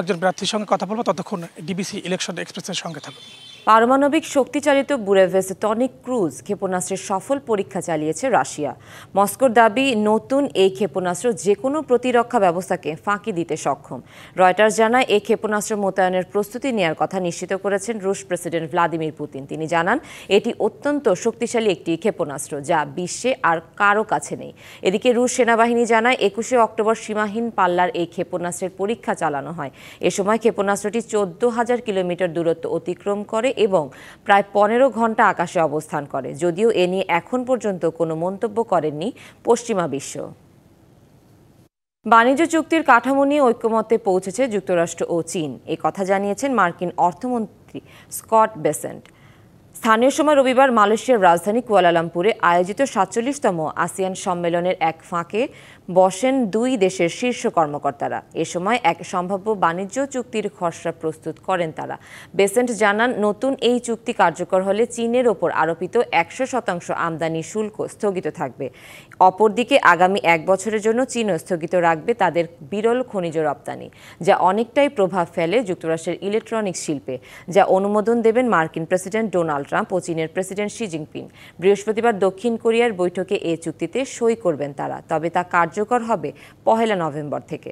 একজন প্রার্থীর সঙ্গে কথা বলবো, ততক্ষণ ডিবিসি ইলেকশন এক্সপ্রেসের সঙ্গে থাকুন। পারমাণবিক শক্তিচালিত বুরেভেস্টনিক ক্রুজ ক্ষেপণাস্ত্রের সফল পরীক্ষা চালিয়েছে রাশিয়া। মস্কোর দাবি, নতুন এই ক্ষেপণাস্ত্র যে কোনো প্রতিরক্ষা ব্যবস্থাকে ফাঁকি দিতে সক্ষম। রয়টার্স জানায়, এই ক্ষেপণাস্ত্র মোতায়েনের প্রস্তুতি নেওয়ার কথা নিশ্চিত করেছেন রুশ প্রেসিডেন্ট ভ্লাদিমির পুতিন। তিনি জানান, এটি অত্যন্ত শক্তিশালী একটি ক্ষেপণাস্ত্র যা বিশ্বে আর কারো কাছে নেই। এদিকে রুশ সেনাবাহিনী জানায়, 21শে অক্টোবর সীমাহীন পাল্লার এই ক্ষেপণাস্ত্রের পরীক্ষা চালানো হয়। এ সময় ক্ষেপণাস্ত্রটি 14,000 কিলোমিটার দূরত্ব অতিক্রম করে এবং প্রায় 15 ঘন্টা আকাশে অবস্থান করে। যদিও এ নিয়ে এখন পর্যন্ত কোনো মন্তব্য করেননি পশ্চিমা বিশ্ব। বাণিজ্য চুক্তির কাঠামো নিয়ে ঐক্যমত্যে পৌঁছেছে যুক্তরাষ্ট্র ও চীন, এই কথা জানিয়েছেন মার্কিন অর্থমন্ত্রী স্কট বেসেন্ট। স্থানীয় সময় রবিবার মালয়েশিয়ার রাজধানী কুয়ালালামপুরে আয়োজিত 47তম আসিয়ান সম্মেলনের এক ফাঁকে বসেন দুই দেশের শীর্ষ কর্মকর্তারা। এ সময় এক সম্ভাব্য বাণিজ্য চুক্তির খসড়া প্রস্তুত করেন তারা। বেসেন্ট জানান, নতুন এই চুক্তি কার্যকর হলে চীনের ওপর আরোপিত 100% আমদানি শুল্ক স্থগিত থাকবে। অপরদিকে আগামী 1 বছরের জন্য চীনও স্থগিত রাখবে তাদের বিরল খনিজ রপ্তানি, যা অনেকটাই প্রভাব ফেলে যুক্তরাষ্ট্রের ইলেকট্রনিক্স শিল্পে, যা অনুমোদন দেবেন মার্কিন প্রেসিডেন্ট ডোনাল্ড ট্রাম্প ও চীনের প্রেসিডেন্ট শি জিনপিং। বৃহস্পতিবার দক্ষিণ কোরিয়ার বৈঠকে এ চুক্তিতে সই করবেন তারা, তবে তা কার্যকর হবে 1 নভেম্বর থেকে।